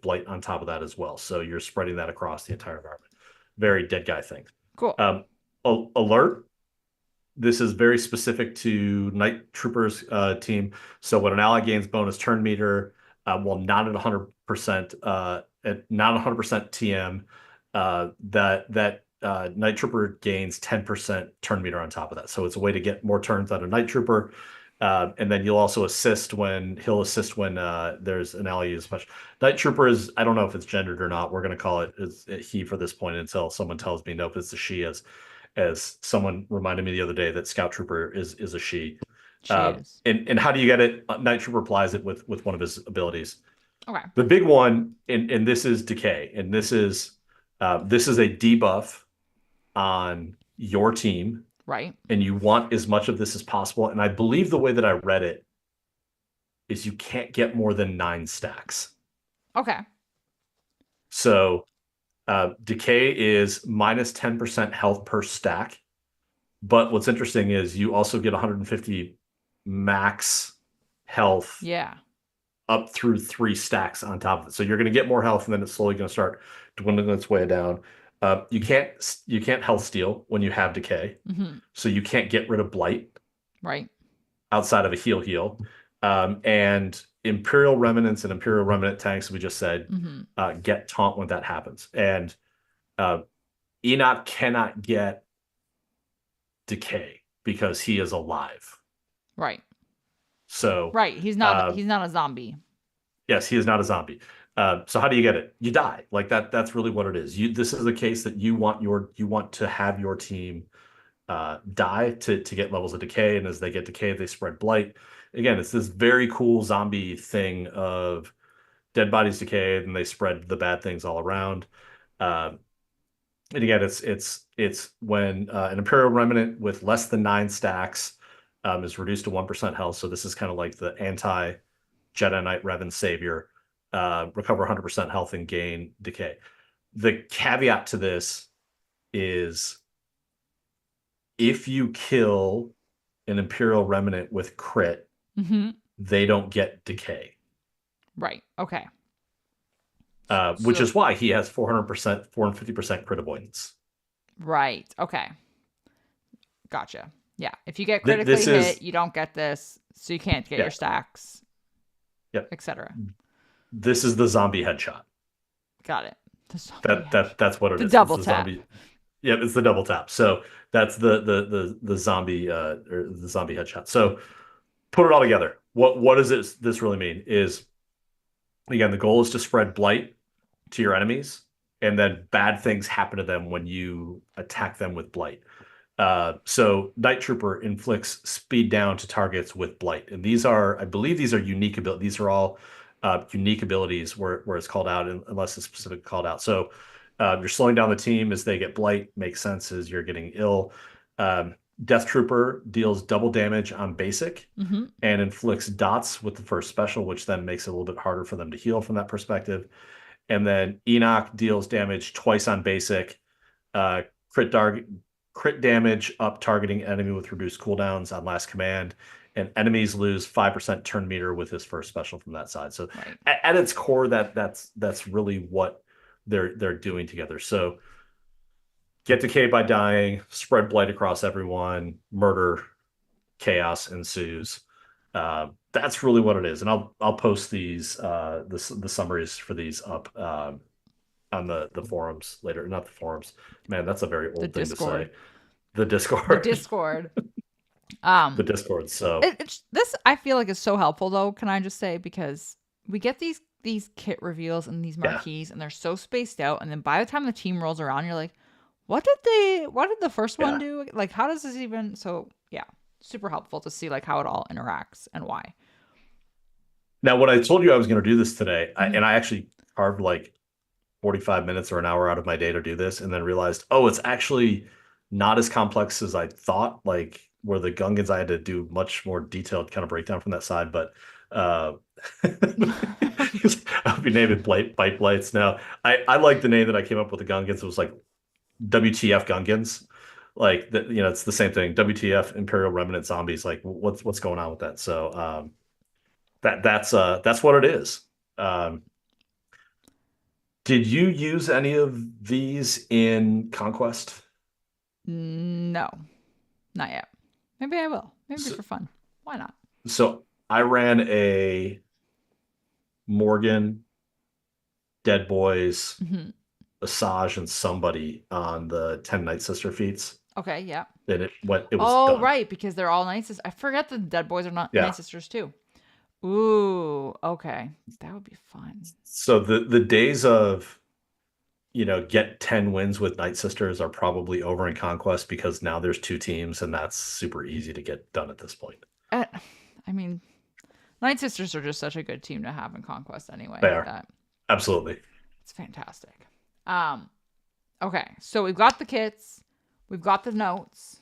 blight on top of that as well. So you're spreading that across the entire environment. Very dead guy thing. Cool. Um, Alert. This is very specific to Night Troopers team. So when an ally gains bonus turn meter, well, not at 100%, at not 100% TM, that Night Trooper gains 10% turn meter on top of that. So it's a way to get more turns out of Night Trooper. And then you'll also he'll assist when there's an ally use special. Night Trooper is, I don't know if it's gendered or not. We're going to call it he for this point until someone tells me nope, it's a she, as someone reminded me the other day that Scout Trooper is a she. She is. And how do you get it? Night Trooper applies it with one of his abilities. Okay. The big one, and this is decay, and this is a debuff on your team, Right. and you want as much of this as possible. And I believe the way that I read it is you can't get more than 9 stacks. Okay. So decay is minus 10% health per stack. But what's interesting is you also get 150 max health Yeah. up through 3 stacks on top of it. So you're going to get more health, and then it's slowly going to start dwindling its way down. You can't health steal when you have decay, Mhm. so you can't get rid of blight Right. outside of a heal. And Imperial Remnants and Imperial Remnant tanks, we just said, Mhm. get taunt when that happens. And uh, Enoch cannot get decay because he is alive. Right. So, Right. He's not. uh, He's not a zombie. yes, he is not a zombie. So how do you get it? You die. Like that. That's really what it is. This is a case that you want to have your team die to get levels of decay, and as they get decay, they spread blight. Again, it's this very cool zombie thing of dead bodies decay, and they spread the bad things all around. Um, and again, it's when an Imperial Remnant with less than 9 stacks is reduced to 1% health. So this is kind of like the anti Jedi Knight Revan Savior. Recover 100% health and gain decay. The caveat to this is if you kill an Imperial Remnant with crit, Mm-hmm. they don't get decay. Right. Okay. Which So is why he has 400%, 450% crit avoidance. right. Okay. Gotcha. Yeah. If you get critically This hit, is, you don't get this, so you can't get your yeah, stacks, yep. etc. This is the zombie headshot. Got it. The zombie That's what it the is. It's double the tap. zombie. Yeah, it's the double tap. So that's the zombie or the zombie headshot. So put it all together. What does this really mean? Is again the goal is to spread blight to your enemies, and then bad things happen to them when you attack them with blight. So Night Trooper inflicts speed down to targets with blight, and these are, I believe, these are unique abilities. These are all unique abilities where it's called out, unless it's specific called out. So you're slowing down the team as they get blight. Makes sense as you're getting ill. Death Trooper deals double damage on basic Mm-hmm. and inflicts dots with the first special, which then makes it a little bit harder for them to heal from that perspective. And then Enoch deals damage twice on basic, uh, crit crit damage up targeting enemy with reduced cooldowns on last command, and enemies lose 5% turn meter with his first special from that side. So Right. at its core, that's really what they're doing together. So get decay by dying, spread blight across everyone, murder, chaos ensues. That's really what it is, and I'll post these the summaries for these up on the forums later. Not the forums, man. That's a very The old thing to Discord. say. The The Discord, Discord. the Um, Discord. So it's this I feel like is so helpful though. Can I just say because we get these kit reveals and these yeah, marquees and they're so spaced out, and then by the time the team rolls around, you're like, what did the first one yeah. do? Like, how does this even? So yeah, super helpful to see like how it all interacts and why. Now, when I told you I was going to do this today, Mhm. and I actually carved like 45 minutes or an hour out of my day to do this, and then realized, oh, it's actually not as complex as I thought. Like where the Gungans, I had to do much more detailed kind of breakdown from that side, but uh I'll be naming bite blights now. I like the name that I came up with the Gungans. It was like WTF Gungans. Like that, it's the same thing. WTF Imperial Remnant Zombies. Like what's going on with that? So that's what it is. Um, did you use any of these in Conquest? No, not yet. Maybe I will. Maybe So, for fun. Why not? so I ran a Morgan, Dead Boys, Hmm. Asajj, and somebody on the 10 Night Sister feats. Okay, yeah. And it was Oh, done. right, because they're all night sisters. I forget that the dead boys are not night Yeah. sisters too. Ooh, okay. That would be fun. So the days of get 10 wins with Night Sisters are probably over in Conquest because now there's 2 teams and that's super easy to get done at this point. Uh, I mean, night sisters are just such a good team to have in Conquest anyway. There. That Absolutely. it's fantastic. Um, okay, so we've got the kits, we've got the notes.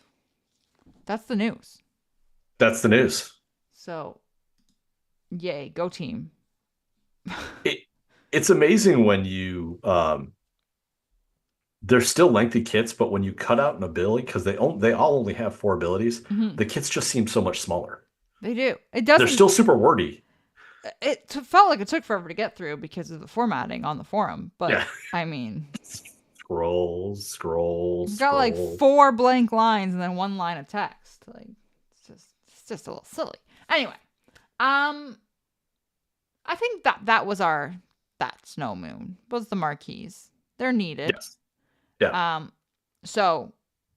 That's the news. That's the news. So, yay, go team. It it's amazing when you they're still lengthy kits, but when you cut out an ability, because they all only have 4 abilities, Hmm. the kits just seem so much smaller. They do. It They're doesn't. still super wordy. Felt like it took forever to get through because of the formatting on the forum. But Yeah. I mean, Scrolls, scrolls, we've got like scrolls. 4 blank lines and then 1 line of text. Like it's just a little silly. Anyway, um, I think that was that snow moon was the marquees. They're needed. Yes. Yeah. Um, so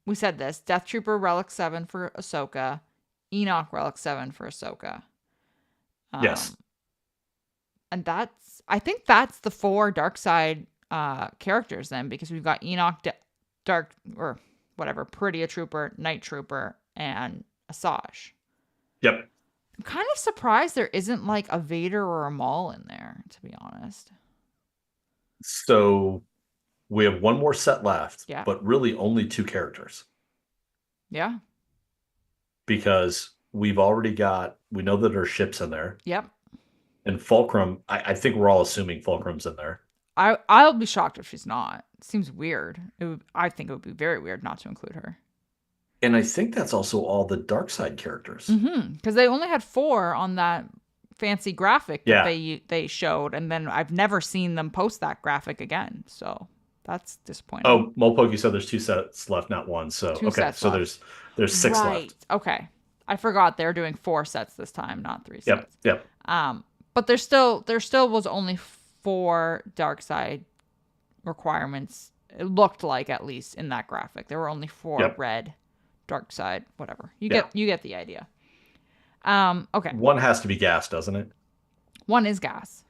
we said this: Death Trooper Relic 7 for Ahsoka, Enoch Relic 7 for Ahsoka. Um, Yes. and I think that's the 4 dark side characters then, because we've got Enoch, Dark or whatever, Peridea Trooper, Night Trooper, and Asajj. Yep. I'm kind of surprised there isn't like a Vader or a Maul in there, to be honest. So we have one more set left, Yeah. but really only two characters Yeah. because we know that there are ships in there. Yep. And Fulcrum, I think we're all assuming Fulcrum's in there. I'll be shocked if she's not. It seems weird. I think it would be very weird not to include her. And I think that's also all the dark side characters. Because they only had 4 on that fancy graphic that Yeah. they showed, and then I've never seen them post that graphic again. So that's disappointing. Oh, Mopoke said there's 2 sets left, not one. So 2 okay, sets so left. there's 6 left. Okay. I forgot they're doing 4 sets this time, not 3 Yep, sets. yep. But there still was only 4 dark side requirements. It looked like, at least in that graphic, there were only 4 Yep. red dark side, whatever. You Yeah. get the idea. Okay. One has to be gas, doesn't it? One is gas.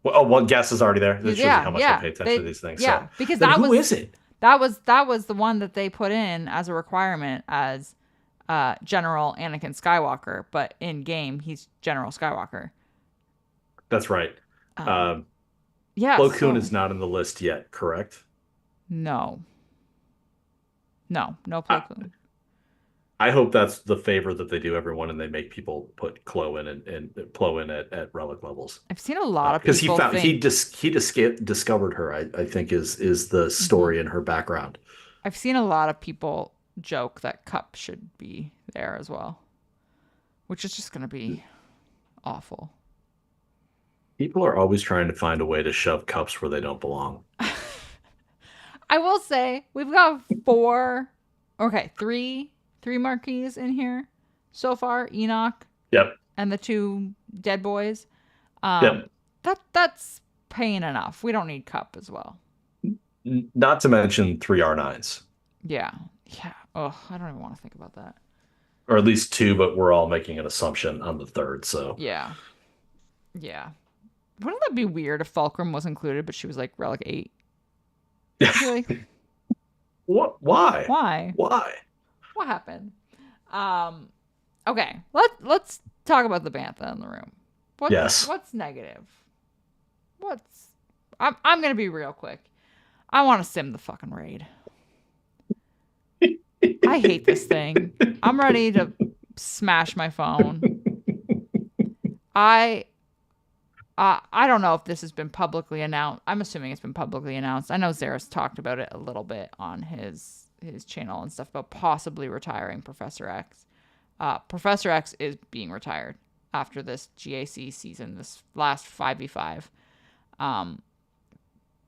Well, oh, one gas is already there. That shows you how much I pay attention to these things. Yeah, So because then who is it? That was the one that they put in as a requirement as General Anakin Skywalker, but in game he's General Skywalker. That's right. Yeah. Plo Koon is not in the list yet, correct? No Plo Koon. I hope that's the favor that they do everyone, and they make people put Plo in and Plo in at relic levels. I've seen a lot of because people he discovered her. I think is the story in her background. I've seen a lot of people joke that Cup should be there as well, which is just going to be awful. People are always trying to find a way to shove cups where they don't belong. I will say we've got 3 marquees in here so far. Enoch. Yep. And the 2 dead boys. Yep. That's paying enough. We don't need Cup as well. Not to mention 3 R9s. Yeah. Oh, I don't even want to think about that. Or at least 2, but we're all making an assumption on the 3rd. So yeah. Wouldn't that be weird if Fulcrum was included, but she was like relic 8? Like, what? Why? Why? What happened? Okay. Let's talk about the bantha in the room. What's negative? I'm gonna be real quick. I want to sim the fucking raid. I hate this thing. I'm ready to smash my phone. I don't know if this has been publicly announced. I'm assuming it's been publicly announced. I know Zaris talked about it a little bit on his channel and stuff about possibly retiring Professor X. Professor X is being retired after this GAC season, this last 5v5.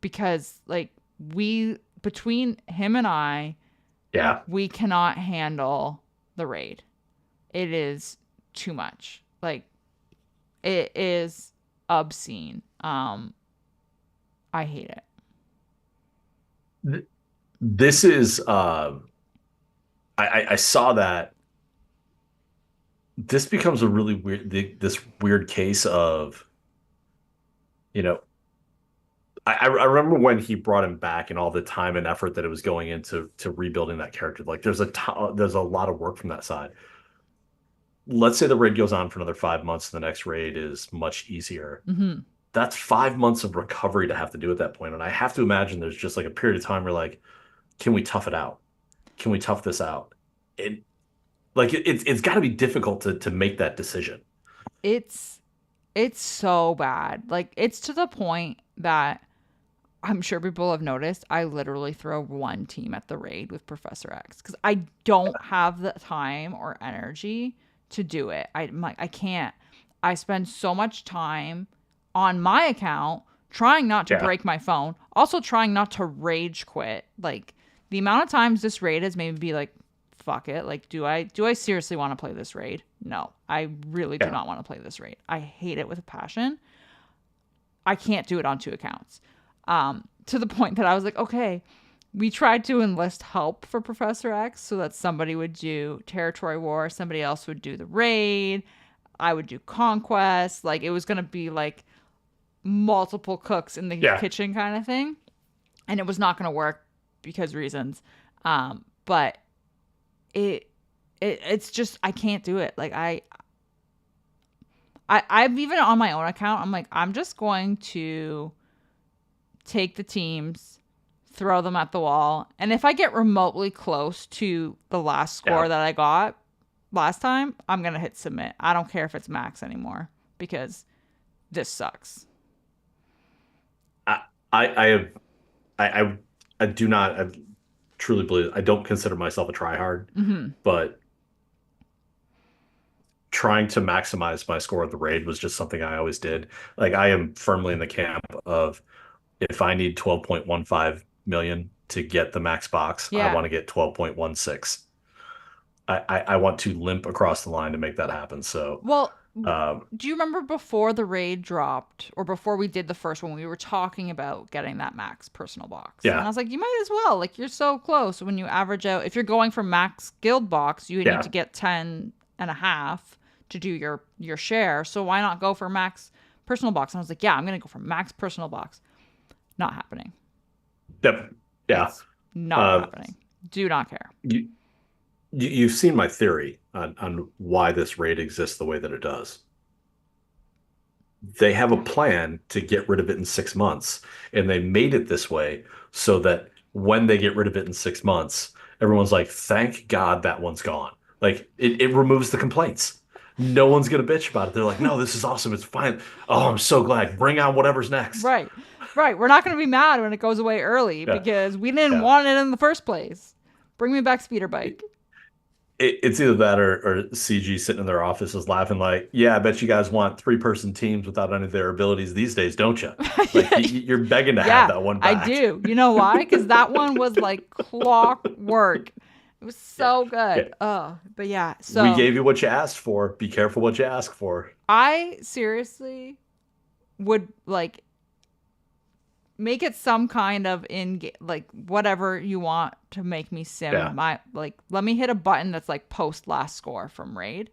Because like between him and I, we cannot handle the raid. It is too much. Like, it is obscene. I hate it. This is I saw that this becomes a really this weird case of, I remember when he brought him back and all the time and effort that it was going into rebuilding that character. Like there's a lot of work from that side. Let's say the raid goes on for another 5 months and the next raid is much easier. Mm-hmm. That's 5 months of recovery to have to do at that point. And I have to imagine there's just like a period of time where like, can we tough it out? Can we tough this out? It's got to be difficult to make that decision. It's so bad. Like, it's to the point that I'm sure people have noticed I literally throw one team at the raid with Professor X because I don't have the time or energy to do it. I'm like, I can't. I spend so much time on my account trying not to break my phone, also trying not to rage quit. Like, the amount of times this raid has made me be like, fuck it. Like, do I seriously want to play this raid? No, I really do not want to play this raid. I hate it with a passion. I can't do it on 2 accounts. To the point that I was like, okay, we tried to enlist help for Professor X so that somebody would do Territory War, somebody else would do the raid, I would do Conquest. Like, it was going to be like multiple cooks in the kitchen kind of thing. And it was not going to work because reasons. But it's just, I can't do it. Like, I'm even on my own account. I'm like, I'm just going to take the teams, throw them at the wall, and if I get remotely close to the last Yeah. score that I got last time, I'm gonna hit submit. I don't care if it's max anymore because this sucks. I I have I do not I truly believe I don't consider myself a tryhard, Mm-hmm. but trying to maximize my score at the raid was just something I always did. Like I am firmly in the camp of if I need 12.15 million to get the max box, I Yeah. want to get 12.16. I want to limp across the line to make that happen. So Well, um, do you remember before the raid dropped or before we did the first one, we were talking about getting that max personal box? And I yeah, was like, you might as well. Like, you're so close. When you average out, if you're going for max guild box, you need to yeah, get 10 and a half to do your share. So why not go for max personal box? And I was like, yeah, I'm going to go for max personal box. Not happening. yep, yeah. It's not Uh, happening. Do not care. you, you've seen my theory on why this raid exists the way that it does. They have a plan to get rid of it in 6 months, and they made it this way so that when they get rid of it in 6 months, everyone's like, "Thank God that one's gone." Like it removes the complaints. No one's gonna bitch about it. They're like, "No, this is awesome. It's fine. Oh, I'm so glad. Bring on whatever's next." Right. Right. We're not going to be mad when it goes away early Yeah, because we didn't yeah. want it in the first place. Bring me back speeder bike. It's either that or CG sitting in their offices laughing like, "Yeah, I bet you guys want three-person teams without any of their abilities these days, don't you?" Like you're begging to have Yeah, that one I back. do. You know why? Because that one was like clockwork. It was Yeah, so yeah. good. Oh, but yeah. We So gave you what you asked for. Be careful what you ask for. I seriously would like make it some kind of like whatever you want to make me sim Yeah, my like let me hit a button that's like post last score from raid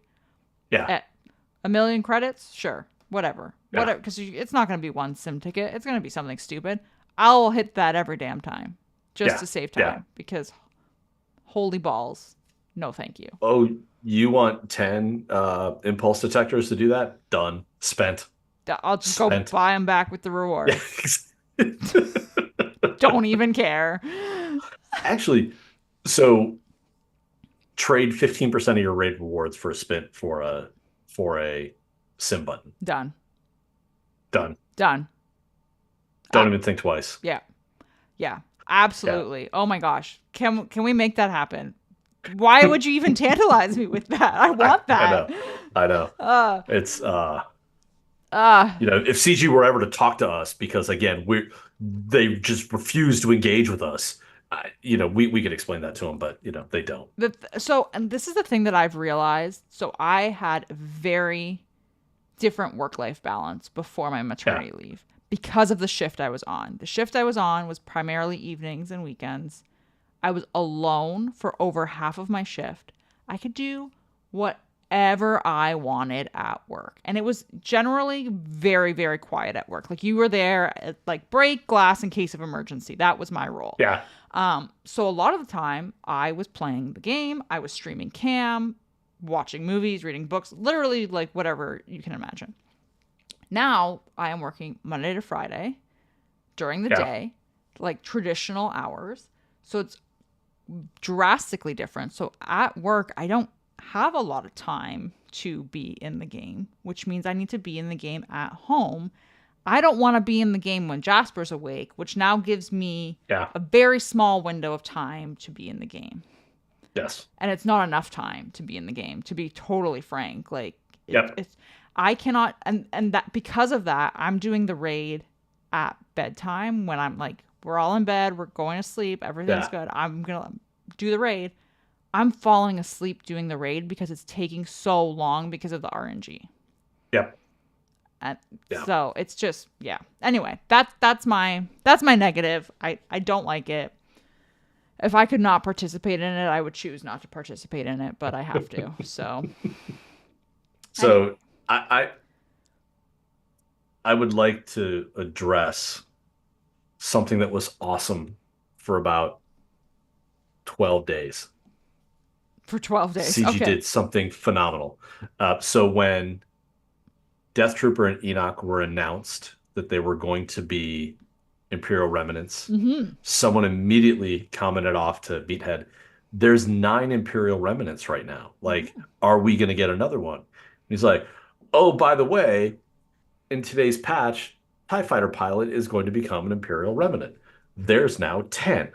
yeah, at a million credits, sure, whatever, yeah, whatever, because it's not going to be one sim ticket, it's going to be something stupid. I'll hit that every damn time just yeah, to save yeah. time because holy balls, no thank you. Oh, you want 10 impulse detectors to do that? Done. Spent. I'll just go Spent. buy them back with the Yeah. rewards. Don't even care. Actually, so trade 15% of your raid rewards for a spin for a sim button. Done. Done. Done. Don't Ah, even think twice. yeah. Yeah, Yeah. absolutely. Oh my gosh. Can we make that happen? Why would you even tantalize me with that? I want I that. know. I know. Uh It's uh if CG were ever to talk to us, because again, they just refuse to engage with us. We could explain that to them, but they don't. so and this is the thing that I've realized. So I had a very different work-life balance before my Yeah, maternity leave because of the shift I was on. The shift I was on was primarily evenings and weekends. I was alone for over half of my shift. I could do whatever I wanted at work. And it was generally very, very quiet at work. Like you were there at like break glass in case of emergency. That was my role. yeah, So a lot of the time I was playing the game, I was streaming cam, watching movies, reading books, literally like whatever you can imagine. Now I am working Monday to Friday during the yeah, day, like traditional hours. So it's drastically different. So at work, I don't have a lot of time to be in the game, which means I need to be in the game at home. I don't want to be in the game when Jasper's awake, which now gives me yeah. a very small window of time to be in the game. Yes. And it's not enough time to be in the game, to be totally frank. Like Yep. it's I cannot, and that because of that, I'm doing the raid at bedtime when I'm like, we're all in bed, we're going to sleep, everything's Yeah. good. I'm gonna do the raid. I'm falling asleep doing the raid because it's taking so long because of the RNG. Yep. And Yeah. so it's just yeah. Anyway, that's my negative. I don't like it. If I could not participate in it, I would choose not to participate in it, but I have to. So anyway, So I I would like to address something that was awesome for about 12 days. for 12 days. CG Okay. did something phenomenal. So when Death Trooper and Enoch were announced that they were going to be Imperial Remnants. Mm-hmm. Someone immediately commented off to Meathead, there's 9 Imperial Remnants right now. Like, are we going to get another one? And he's like, oh, by the way, in today's patch, TIE Fighter Pilot is going to become an Imperial Remnant. There's now 10.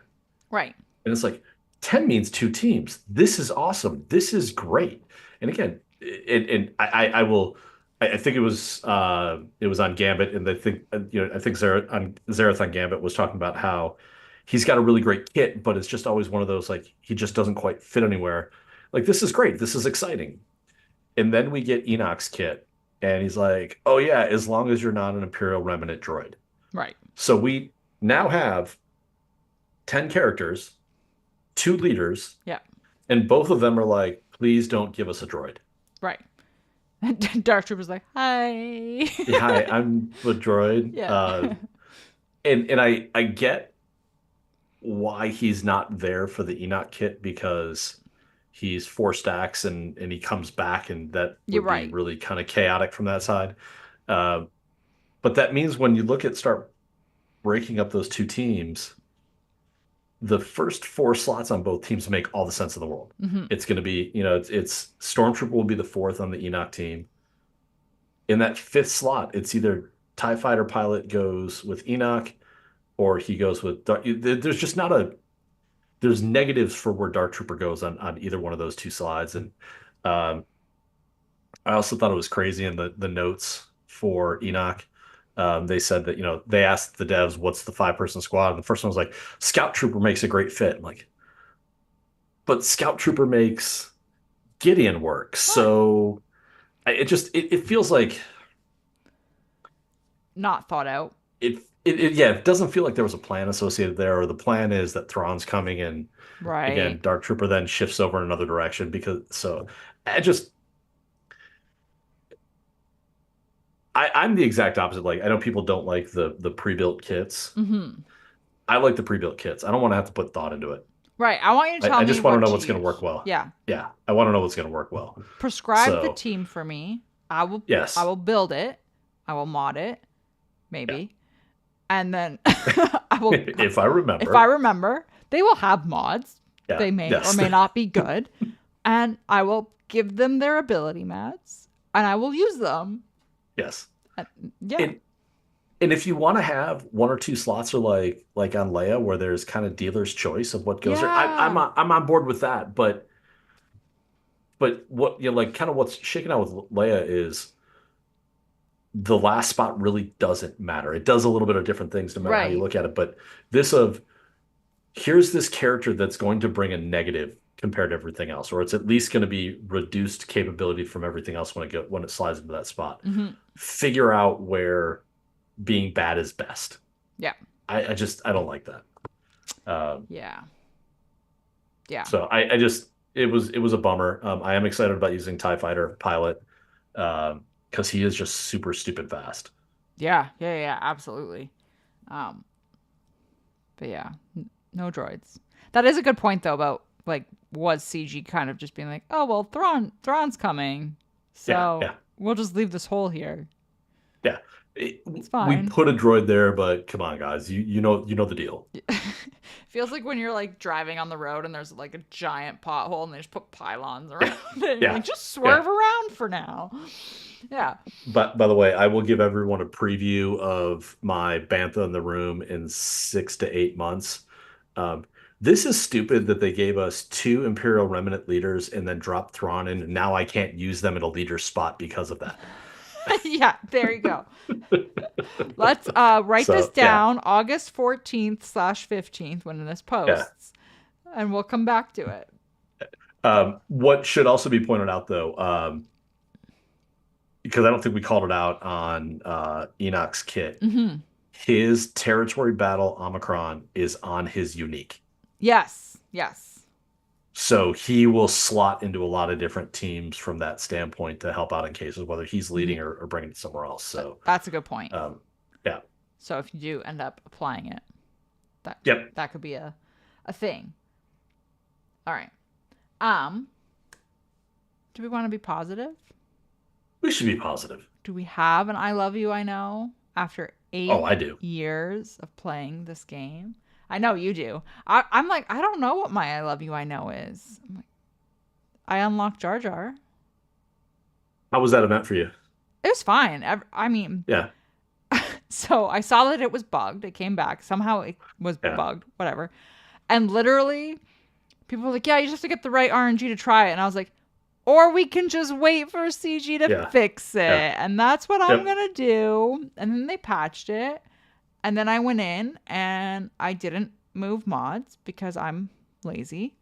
Right. And it's like 10 means 2 teams. This is awesome. This is great. And again, I will I think it was on Gambit, and I think Zareth on Gambit was talking about how he's got a really great kit, but it's just always one of those like he just doesn't quite fit anywhere. Like this is great. This is exciting. And then we get Enoch's kit, and he's like, "Oh yeah, as long as you're not an Imperial Remnant droid." Right. So we now have 10 characters, 2 leaders, Yeah. and both of them are like, please don't give us a droid. Right. And Dark Trooper's like, hi. Yeah, hi, I'm the droid. Yeah. And I get why he's not there for the Enoch kit because he's 4 stacks and he comes back and that You're would be right. really kind of chaotic from that side. Uh, but that means when you start breaking up those 2 teams, the first 4 slots on both teams make all the sense in the world. Mm-hmm. It's going to be, it's Stormtrooper will be the 4th on the Enoch team. In that 5th slot, it's either TIE Fighter Pilot goes with Enoch or he goes with there's just not there's negatives for where Dark Trooper goes on either one of those 2 slides. And um, I also thought it was crazy in the notes for Enoch. They said that, they asked the devs, what's the 5-person squad? And the first one was like, Scout Trooper makes a great fit. I'm like, but Scout Trooper makes Gideon work. So it feels like Not thought out. yeah, it doesn't feel like there was a plan associated there, or the plan is that Thrawn's coming and again, Right. Dark Trooper then shifts over in another direction I just I'm the exact opposite. Like I know people don't like the pre-built kits. Mm-hmm. I like the pre-built kits. I don't want to have to put thought into it. Right. I want you to tell I me just want to what know to what's going to work use. well. Yeah. Yeah, I want to know what's going to work well. Prescribe the So, team for me. I yes. will build it. I will mod it. Maybe. Yeah. And then I will If I remember. If I remember, they will have mods. Yeah. They may yes. or may not be good. And I will give them their ability mats and I will use them. Yes. Yeah. And if you want to have 1 or 2 slots or like on Leia where there's kind of dealer's choice of what goes there, I'm on board with that. But what like kind of what's shaking out with Leia is the last spot really doesn't matter. It does a little bit of different things no matter how you look at it. But here's this character that's going to bring a negative compared to everything else, or it's at least going to be reduced capability from everything else when it slides into that spot. Mm-hmm. Figure out where being bad is best. Yeah. I don't like that. Yeah. So it was a bummer. I am excited about using TIE Fighter Pilot because he is just super stupid fast. Yeah, absolutely. But yeah, no droids. That is a good point though about like was CG kind of just being like, oh well, Thrawn's coming, so we'll just leave this hole here. Yeah, it's fine. We put a droid there, but come on, guys, you know the deal. Feels like when you're like driving on the road and there's like a giant pothole and they just put pylons around it. Yeah. Like, just swerve around for now. Yeah. But by the way, I will give everyone a preview of my bantha in the room in 6 to 8 months. This is stupid that they gave us 2 Imperial Remnant leaders and then dropped Thrawn in, and now I can't use them in a leader spot because of that. Yeah, there you go. Let's write this down, August 14th/15th when this posts, and we'll come back to it. What should also be pointed out, though, because I don't think we called it out on Enoch's kit, his territory battle Omicron is on his unique. Yes. So he will slot into a lot of different teams from that standpoint to help out in cases, whether he's leading or bringing it somewhere else. So that's a good point. Yeah. So if you do end up applying it, that could be a thing. All right. Do we want to be positive? We should be positive. Do we have an I love you I know after Oh, 8 I do. years of playing this game? I know you do. I'm like, I don't know what my I love you I know is. I'm like, I unlocked Jar Jar. How was that event for you? It was fine. I mean, Yeah, so I saw that it was bugged. It came back. Somehow it was yeah, bugged, whatever. And literally, people were like, yeah, you just have to get the right RNG to try it. And I was like, or we can just wait for CG to yeah, fix it. yeah. And that's what I'm Yep. going to do. And then they patched it. And then I went in and I didn't move mods because I'm lazy.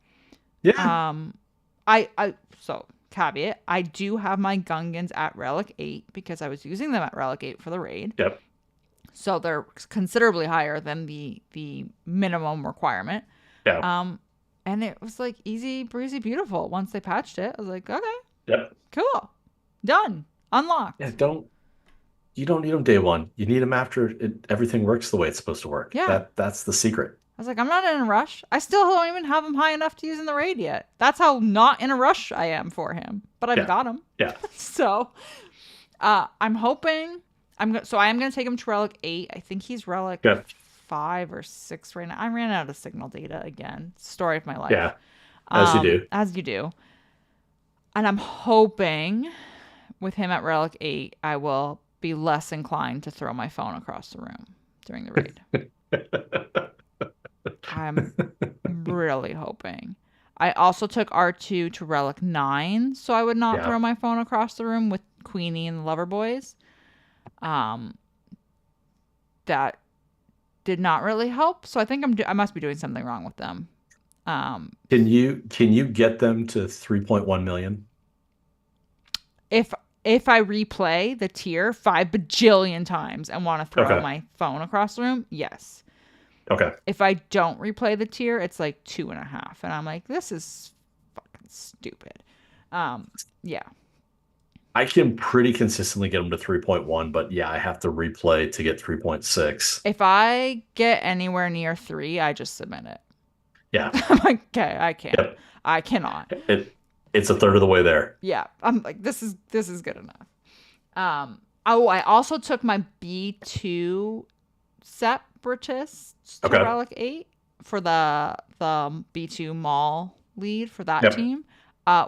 Yeah. Um, so caveat, I do have my Gungans at Relic 8 because I was using them at Relic 8 for the raid. Yep. So they're considerably higher than the minimum requirement. Yeah. Um, and it was like easy breezy beautiful once they patched it. I was like, okay, Yep. cool, done, Yeah. unlocked. You don't need them day one. You need them after everything works the way it's supposed to work. Yeah. That's the secret. I was like, I'm not in a rush. I still don't even have him high enough to use in the raid yet. That's how not in a rush I am for him. But I've Yeah. got him. Yeah. So I'm hoping I am gonna take him to Relic 8. I think he's Relic Yeah. 5 or 6 right now. I ran out of signal data again. Story of my life. Yeah. As you do. As you do. And I'm hoping with him at Relic 8, I will be less inclined to throw my phone across the room during the raid. I'm really hoping. I also took R2 to Relic 9, so I would not Yeah. throw my phone across the room with Queenie and the Lover Boys. Um, that did not really help, so I think I must be doing something wrong with them. Um, Can you get them to 3.1 million? if if I replay the tier 5 bajillion times and want to throw Okay. my phone across the room, yes. Okay. If I don't replay the tier, it's like 2.5, and I'm like, this is fucking stupid. Yeah, I can pretty consistently get them to 3.1, but yeah, I have to replay to get 3.6. if I get anywhere near 3, I just submit it. Yeah. I'm like, okay, I can't, Yep. I cannot. It's a third of the way there. Yeah, I'm like, this is good enough. Oh, I also took my B2 separatists to Okay. Relic 8 for the B2 mall lead for that Yep. team.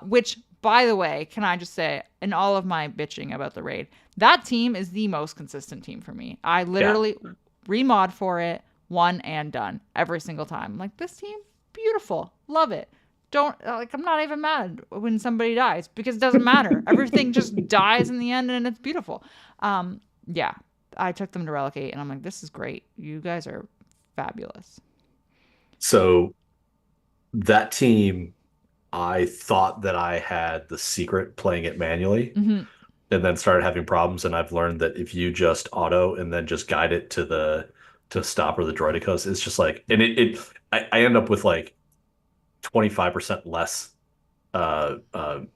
Which, by the way, can I just say, in all of my bitching about the raid, that team is the most consistent team for me. I Yeah. literally remod for it, one and done every single time. I'm like, this team, beautiful, love it. Don't like, I'm not even mad when somebody dies because it doesn't matter. Everything just dies in the end and it's beautiful. Yeah, I took them to Relic 8 and I'm like, this is great. You guys are fabulous. So that team, I thought that I had the secret playing it manually Hmm. and then started having problems. And I've learned that if you just auto and then just guide it to to stop or the droidicas, it's just like, and I end up with like 25% less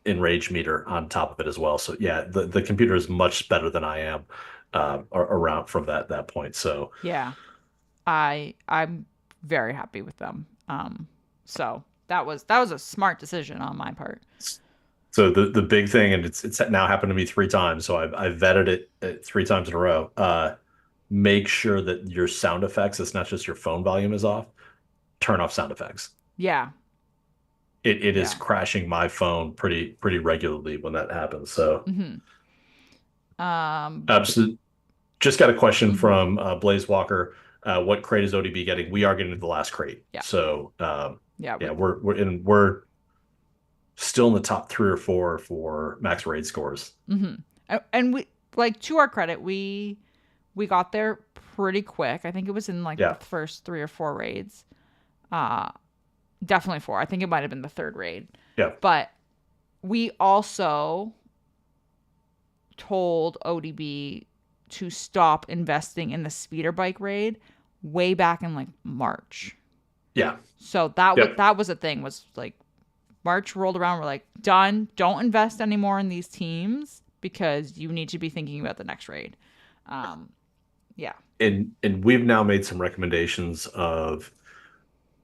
enrage meter on top of it as well. So yeah, the computer is much better than I am around from that point. So Yeah, I'm very happy with them. So that was a smart decision on my part. so the big thing, and it's now happened to me 3 times. So I've vetted it 3 times in a row. Make sure that your sound effects, it's not just your phone volume is off. Turn off sound effects. Yeah, It is yeah. crashing my phone pretty regularly when that happens. So Hmm. But absolutely. Just got a question mhm. from Blaze Walker. What crate is ODB getting? We are getting the last crate. Yeah, So yeah. yeah, we're still in the top 3 or 4 for max raid scores. And we, like, to our credit, we got there pretty quick. I think it was in like the Yeah, first 3 or 4 raids. Uh, Definitely 4. I think it might have been the third raid. yeah, But we also told ODB to stop investing in the speeder bike raid way back in like March. yeah, So yep. that was a thing, was like March rolled around, we're like, done, don't invest anymore in these teams because you need to be thinking about the next raid. Um, yeah. And we've now made some recommendations of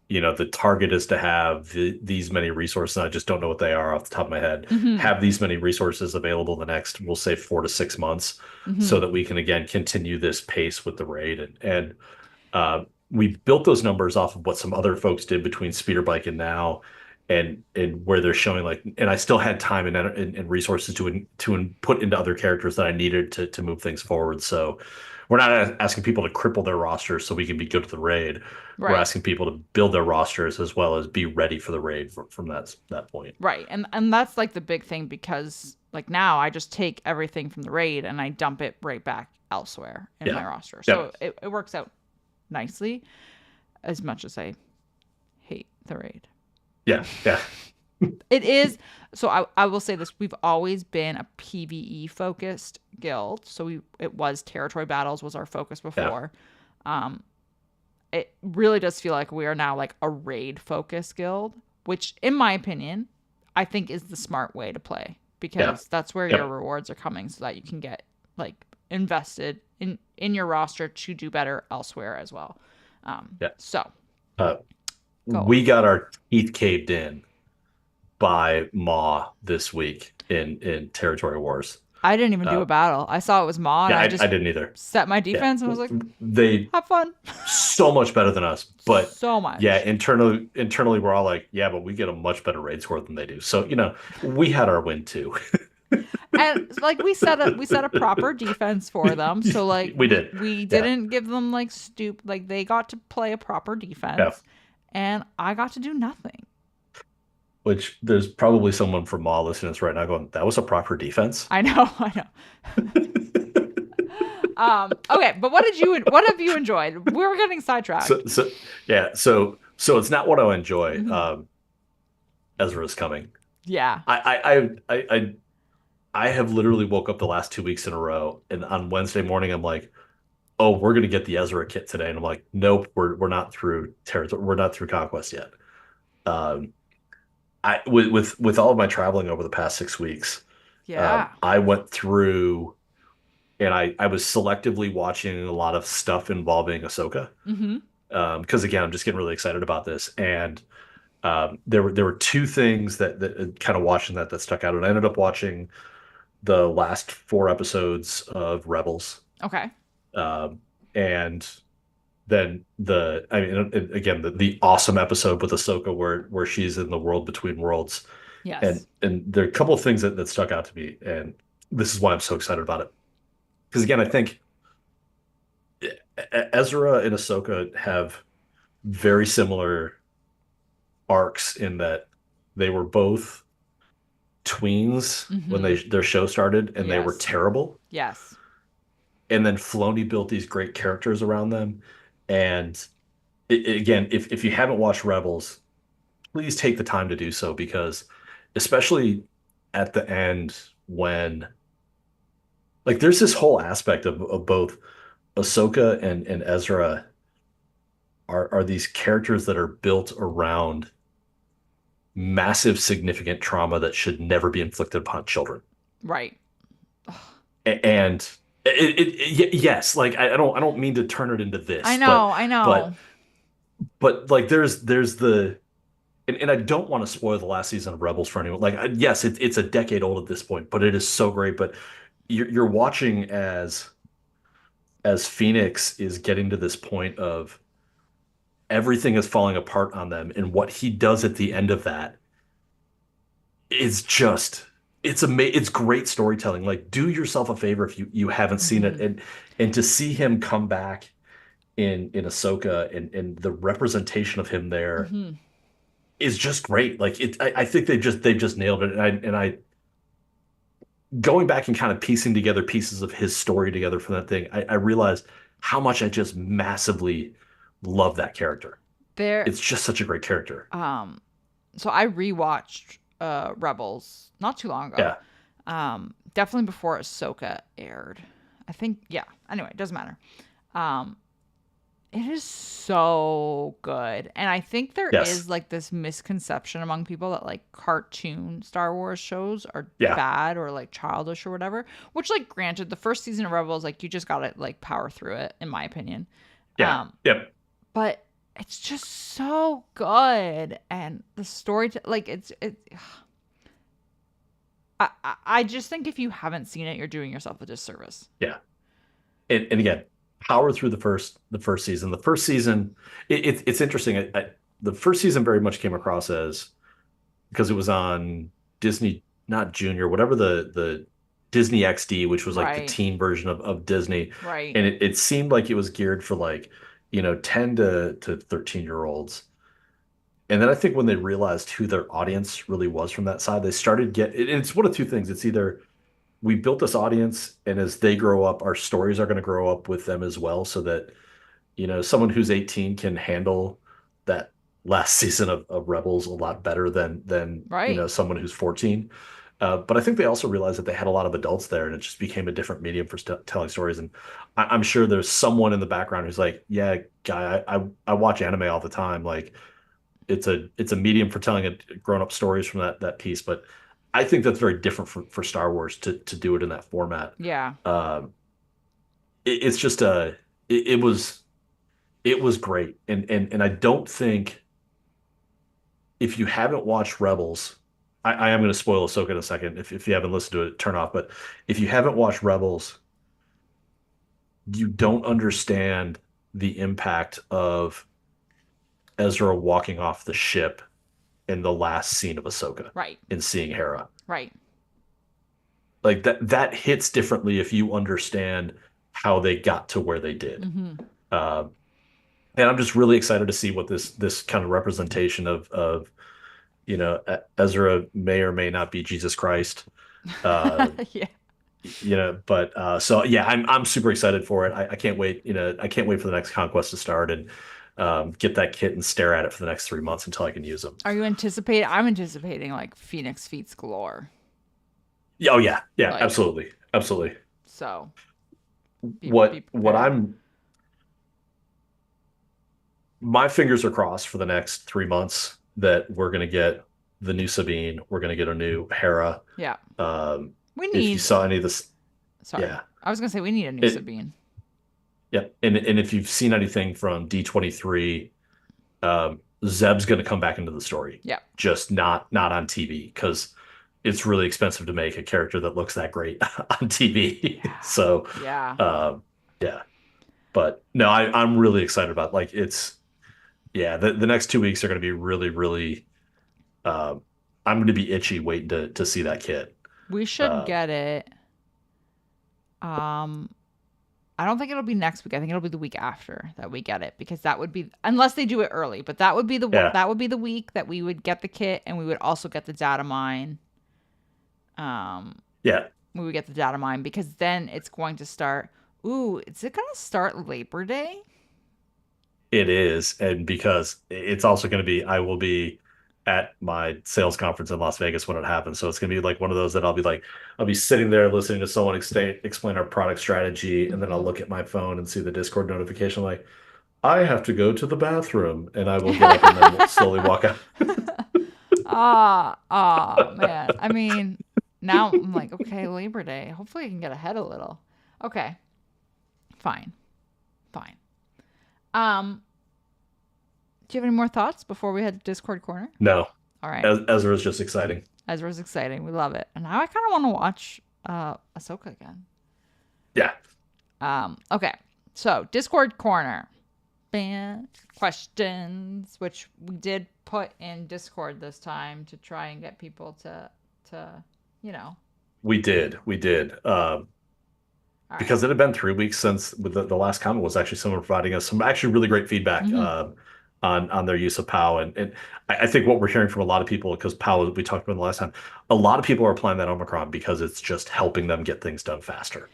the target is to have these many resources. And I just don't know what they are off the top of my head. Mm-hmm. Have these many resources available the next, we'll say 4 to 6 months, Mm-hmm. so that we can again continue this pace with the raid. We built those numbers off of what some other folks did between Speeder Bike and now, and where they're showing like, and I still had time and resources to put into other characters that I needed to move things forward. So we're not asking people to cripple their rosters so we can be good at the raid. We're Right. asking people to build their rosters as well as be ready for the raid from that point. Right. And that's like the big thing, because like now I just take everything from the raid and I dump it right back elsewhere in my Yeah. roster. Yeah. So it works out nicely, as much as I hate the raid. Yeah. Yeah. It is. So I will say this: we've always been a PVE focused guild. So it was territory battles was our focus Yeah. before. Um, it really does feel like we are now like a raid focused guild, which, in my opinion, I think is the smart way to play, Yeah. because that's where your Yep. rewards are coming, so that you can get like invested in your roster to do better elsewhere as well. Yeah. So Uh, go. we got our teeth caved in by Maw this week in Territory Wars. I didn't even do Uh, a battle. I saw it was Ma, and yeah, I I just didn't either. set my Yeah, defense and was like, they have fun. so much better than us. But So yeah, much. internally we're all like, yeah, but we get a much better raid score than they do. So we had our win too. And like we set a proper defense for them. So like We did. we Yeah, didn't give them like like they got to play a proper yeah. defense, and I got to do nothing. Which there's probably someone from Maw listening to this right now going, that was a proper defense. I know, I know. Okay, but what have you enjoyed? We were getting sidetracked. So yeah, so it's not what I enjoy. Mhm. Ezra's coming. Yeah. I have literally woke up the last 2 weeks in a row, and on Wednesday morning I'm like, oh, we're gonna get the Ezra kit today, and I'm like, nope, we're not through territory, we're not through conquest yet. Um, I with all of my traveling over the past 6 weeks, Yeah. I went through and I was selectively watching a lot of stuff involving Ahsoka. Mm-hmm. Because again, I'm just getting really excited about this, and there were two things that kind of watching that stuck out, and I ended up watching the last 4 episodes of Rebels, Okay. um, and then I mean, again, the awesome episode with Ahsoka where she's in the world between worlds, and Yes. and there are a couple of things that stuck out to me, and this is why I'm so excited about it. Because again, I think Ezra and Ahsoka have very similar arcs in that they were both tweens when Mm-hmm. their show started, and they were Yes. terrible. Yes. And then Filoni built these great characters around them. And again, if you haven't watched Rebels, please take the time to do so, because especially at the end, when like there's this whole aspect of both Ahsoka and Ezra are these characters that are built around massive significant trauma that should never be inflicted upon children. Right. And yes, like I don't mean to turn it into I this, know. I know. but like there's the and I don't want to spoil the last season of Rebels for anyone. Like yes, it's a decade old at this point, but it is so great. But you're watching as Phoenix is getting to this point of everything is falling apart on them, and what he does at the end of that is just it's great storytelling. Like do yourself a favor if you haven't seen it, Mm-hmm. and to see him come back in Ahsoka, and the representation of him there Mm-hmm. is just great. Like I think they've just nailed it. And I going back and kind of piecing together pieces of his story together from that thing, I realized how much I just massively love that character. There. It's just such a great character. Um. So I rewatched Rebels not too long ago. Yeah. Definitely before Ahsoka aired. I think. Yeah. Anyway, it doesn't matter. Um. It is so good. And I think there Yes. is like this misconception among people that like cartoon Star Wars shows are Yeah. bad or like childish or whatever. Which, like, granted, the first season of Rebels, like, you just gotta like power through it, in my opinion. Yeah. Um, Yep. but it's just so good, and the story, like I just think if you haven't seen it, you're doing yourself a disservice. Yeah. And again, power through the first season. The first season, it's interesting. The first season very much came across as because it was on Disney, not Junior, whatever the Disney XD, which was like the Right. teen version of Disney, Right. and it seemed like it was geared for like 10 to 13-year olds. And then I think when they realized who their audience really was from that side, they started it's one of two things. It's either we built this audience, and as they grow up, our stories are going to grow up with them as well, so that someone who's 18 can handle that last season of Rebels a lot better than Right. someone who's 14. But I think they also realized that they had a lot of adults there, and it just became a different medium for telling stories. And I'm sure there's someone in the background who's like, "Yeah, guy, I watch anime all the time. Like, it's a medium for telling grown up stories from that piece." But I think that's very different for Star Wars to do it in that format. Yeah. Um, it's just it was great, and I don't think if you haven't watched Rebels, I am going to spoil Ahsoka in a second. If you haven't listened to it, turn off. But if you haven't watched Rebels, you don't understand the impact of Ezra walking off the ship in the last scene of Ahsoka Right. and seeing Hera. Right. Like that hits differently if you understand how they got to where they did. Mm-hmm. Uh, and I'm just really excited to see what this kind of representation of Ezra may or may not be Jesus Christ. Uh, Yeah. but so yeah, I'm super excited for it. I can't wait. I can't wait for the next conquest to start and get that kit and stare at it for the next 3 months until I can use them. Are you anticipating? I'm anticipating like Phoenix feats galore. Yeah, oh yeah, yeah, Like, absolutely, absolutely. so be What prepared. I'm my fingers are crossed for the next 3 months that we're gonna get the new Sabine. We're gonna get a new Hera. Yeah. Um, We if you need. saw any of this, Sorry. yeah, I was gonna say we need a new it, Sabine. yeah, and if you've seen anything from D23, Zeb's going to come back into the story, Yeah. just not on TV because it's really expensive to make a character that looks that great on TV. Yeah. So, Yeah. yeah, but no, I'm really excited about like yeah, the next 2 weeks are going to be really, really. Um, I'm going to be itchy waiting to see that kid. We should Uh, get it. Um, I don't think it'll be next week. I think it'll be the week after that we get it because that would be unless they do it early. But yeah, that would be the week that we would get the kit and we would also get the data mine. Um, yeah, we would get the data mine because then it's going to start. Ooh, is it going to start Labor Day? it is, and because it's also going to be, I will be at my sales conference in Las Vegas when it happens. So it's going to be like one of those that I'll be sitting there listening to someone explain our product strategy, and then I'll Mm-hmm. look at my phone and see the Discord notification like, I have to go to the bathroom, and I will get up and then slowly walk out. Man. I mean, now I'm like, okay, Labor Day. Hopefully I can get ahead a little. Okay. Fine. Fine. Um, do you have any more thoughts before we head to Discord corner? No, All right. Ezra is just exciting. Ezra's exciting. We love it. And now I kind of want to watch Ahsoka again. Yeah, Okay. So, Discord corner. Band questions, which we did put in Discord this time to try and get people to, you know. we did. All right. Because it had been 3 weeks since the last comment was actually someone providing us some actually really great feedback Mm-hmm. on their use of POW. And I think what we're hearing from a lot of people, because POW, we talked about the last time, a lot of people are applying that Omicron because it's just helping them get things done faster.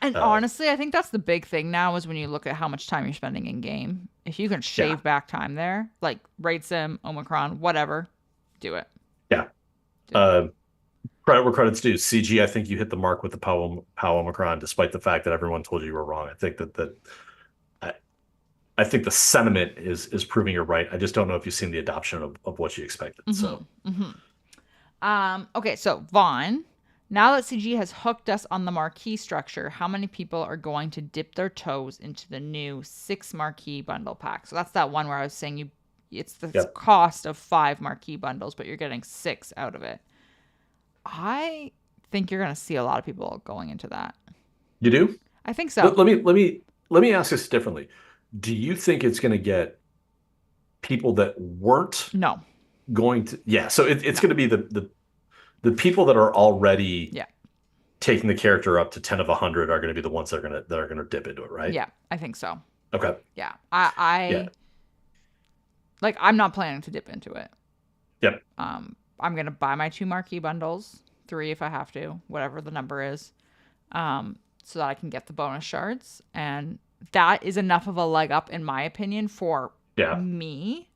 And Uh, honestly, I think that's the big thing now is when you look at how much time you're spending in game. If you can yeah, shave back time there, like Raid Sim, Omicron, whatever, do it. yeah. Do it. Uh, Credit where credit's due. CG, I think you hit the mark with the POW Omicron, despite the fact that everyone told you were wrong. I think I, I think the sentiment is proving you're right. I just don't know if you've seen the adoption of what you expected. So Mm-hmm. Mm-hmm. Okay, so Vaughn, Now that CG has hooked us on the marquee structure, how many people are going to dip their toes into the new 6 marquee bundle pack? So that's that one where I was saying it's the Yep. cost of 5 marquee bundles, but you're getting 6 out of it. I think you're going to see a lot of people going into that. You do? I think Let, so. let me let me let me ask this differently. Do you think it's going to get people that weren't No. going to? Yeah. So it's No. going to be the people that are already Yeah. taking the character up to 10 of 100 are going to be the ones that are gonna dip into it, right? Yeah, I think so. Okay. Yeah. Yeah. I'm not planning to dip into it. Yep. I'm going to buy my 2 marquee bundles, 3 if I have to, whatever the number is. So that I can get the bonus shards. And that is enough of a leg up, in my opinion, for Yeah. me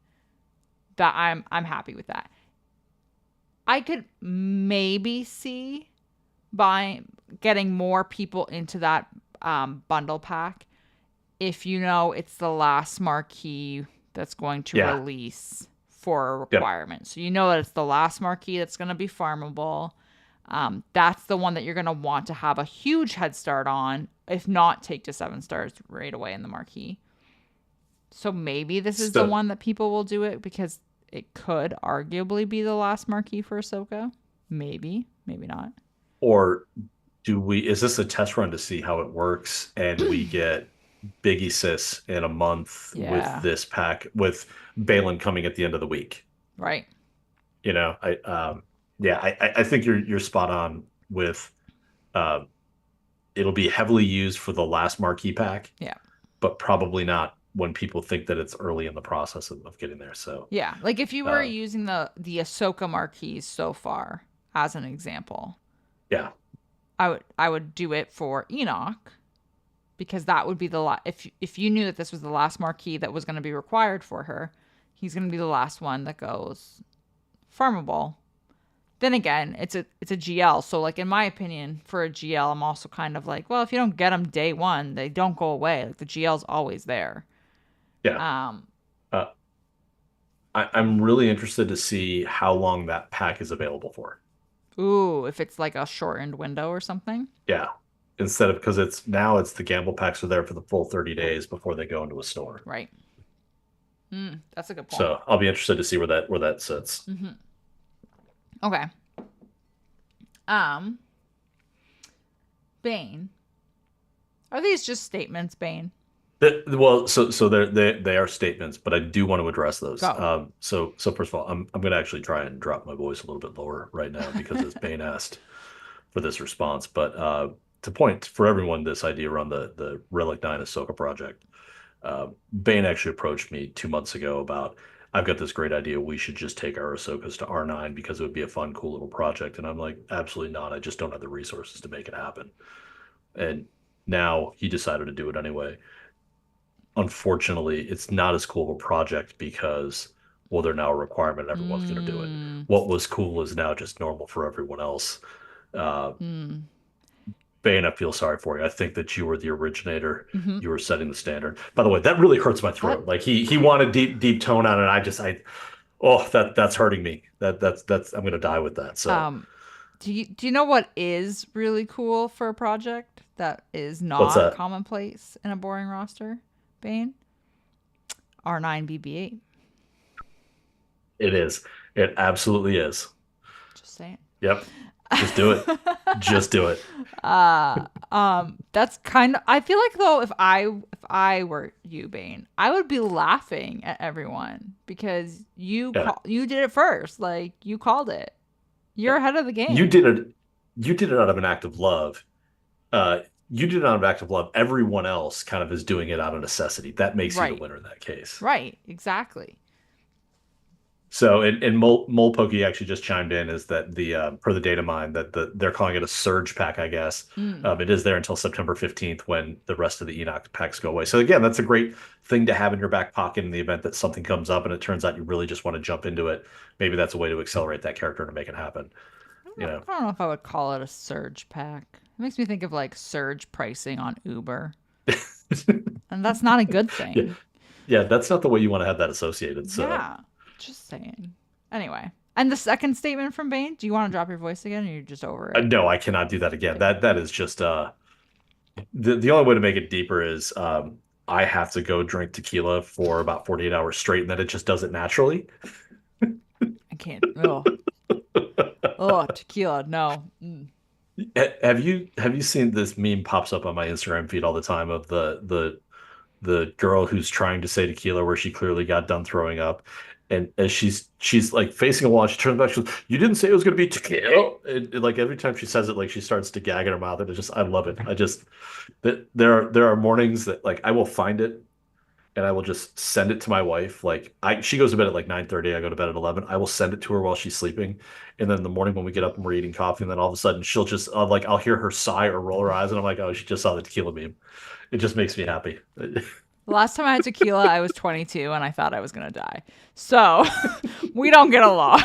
that I'm happy with that. I could maybe see getting more people into that bundle pack if you know it's the last marquee that's going to Yeah. release for a Yep. requirement. So you know that it's the last marquee that's going to be farmable. That's the one that you're going to want to have a huge head start on, if not take to 7 stars right away in the marquee. So maybe this is the So, one that people will do it because it could arguably be the last marquee for Ahsoka. Maybe, maybe not. or is this a test run to see how it works and we get Biggie Sis in a month with Yeah, this pack with Balin coming at the end of the week? right. Yeah, I think you're spot on with uh it'll be heavily used for the last marquee pack, Yeah. but probably not when people think that it's early in the process of getting there. So Yeah, like if you were uh using the Ahsoka marquees so far as an example, yeah, I would do it for Enoch because that would be the if you knew that this was the last marquee that was going to be required for her, he's going to be the last one that goes farmable. Then again, it's a GL, so like in my opinion, for a GL, I'm also kind of like, well, if you don't get them day one, they don't go away. Like the GL's always there. yeah. Um, Uh, I'm really interested to see how long that pack is available for. ooh, if it's like a shortened window or something. Yeah. Instead of because it's the gamble packs are there for the full 30 days before they go into a store. Right. That's a good point. So I'll be interested to see where that sits. Okay. Um, Bane. Are these just statements, Bane? Well, so they are statements, but I do want to address those. Go. So first of all, I'm going to actually try and drop my voice a little bit lower right now because it's Bane asked for this response. But to point for everyone this idea around the Relic 9 Ahsoka project, Bane actually approached me 2 months ago about I've got this great idea. We should just take our Ahsokas to R9 because it would be a fun, cool little project. And I'm like, absolutely not. I just don't have the resources to make it happen. And now he decided to do it anyway. Unfortunately, it's not as cool of a project because, well, they're now a requirement. Everyone's going to do it. Mm, What was cool is now just normal for everyone else. Uh, mm, Bane, I feel sorry for you. I think that you were the originator. mm-hmm. You were setting the standard. By the way, that really hurts my That throat. Like he wanted deep tone on it. Oh, that's hurting me. That's I'm gonna die with that. So um, do you know what is really cool for a project that is what's not that? commonplace in a boring roster, Bane? R9 BB8. It is. It absolutely is. Just saying. Yep. Just do it. Just do it. That's kind of. I feel like though, if I were you, Bane, I would be laughing at everyone because Yeah. you did it first. Like you called it. You're ahead of the You game. did it. You did it out of an act of love. Uh, you did it out of act of love. Everyone else kind of is doing it out of necessity. That makes you the Right. winner in that case. Right. Exactly. So, and Mole Pokey actually just chimed in is that per the data mine that they're calling it a surge pack, I guess. Mm. It is there until September 15th when the rest of the Enoch packs go away. So again, that's a great thing to have in your back pocket in the event that something comes up and it turns out you really just want to jump into it. Maybe that's a way to accelerate that character and make it happen. You know. I don't know if I would call it a surge pack. It makes me think of like surge pricing on Uber, and that's not a good Yeah, thing. yeah, that's not the way you want to have that associated. So Yeah. Just saying. Anyway. And the second statement from Bane, do you want to drop your voice again or you're just over it? No, I cannot do that again. Okay. That is just the only way to make it deeper is I have to go drink tequila for about 48 hours straight, and then it just does it naturally. I can't. Oh, oh, tequila. No. Mm. Have you seen this meme pops up on my Instagram feed all the time of the girl who's trying to say tequila where she clearly got done throwing up, and as she's like facing a wall, she turns back, she goes, "You didn't say it was going to be tequila." And, like every time she says it, like she starts to gag in her mouth, and I love it. I just that there are mornings that like I will find it and I will just send it to my wife. Like she goes to bed at like 9:30. I go to bed at 11. I will send it to her while she's sleeping. And then in the morning when we get up and we're eating coffee, and then all of a sudden she'll just like I'll hear her sigh or roll her eyes, and I'm like, oh, she just saw the tequila meme. It just makes me happy. The last time I had tequila, I was 22 and I thought I was going to die. So we don't get along.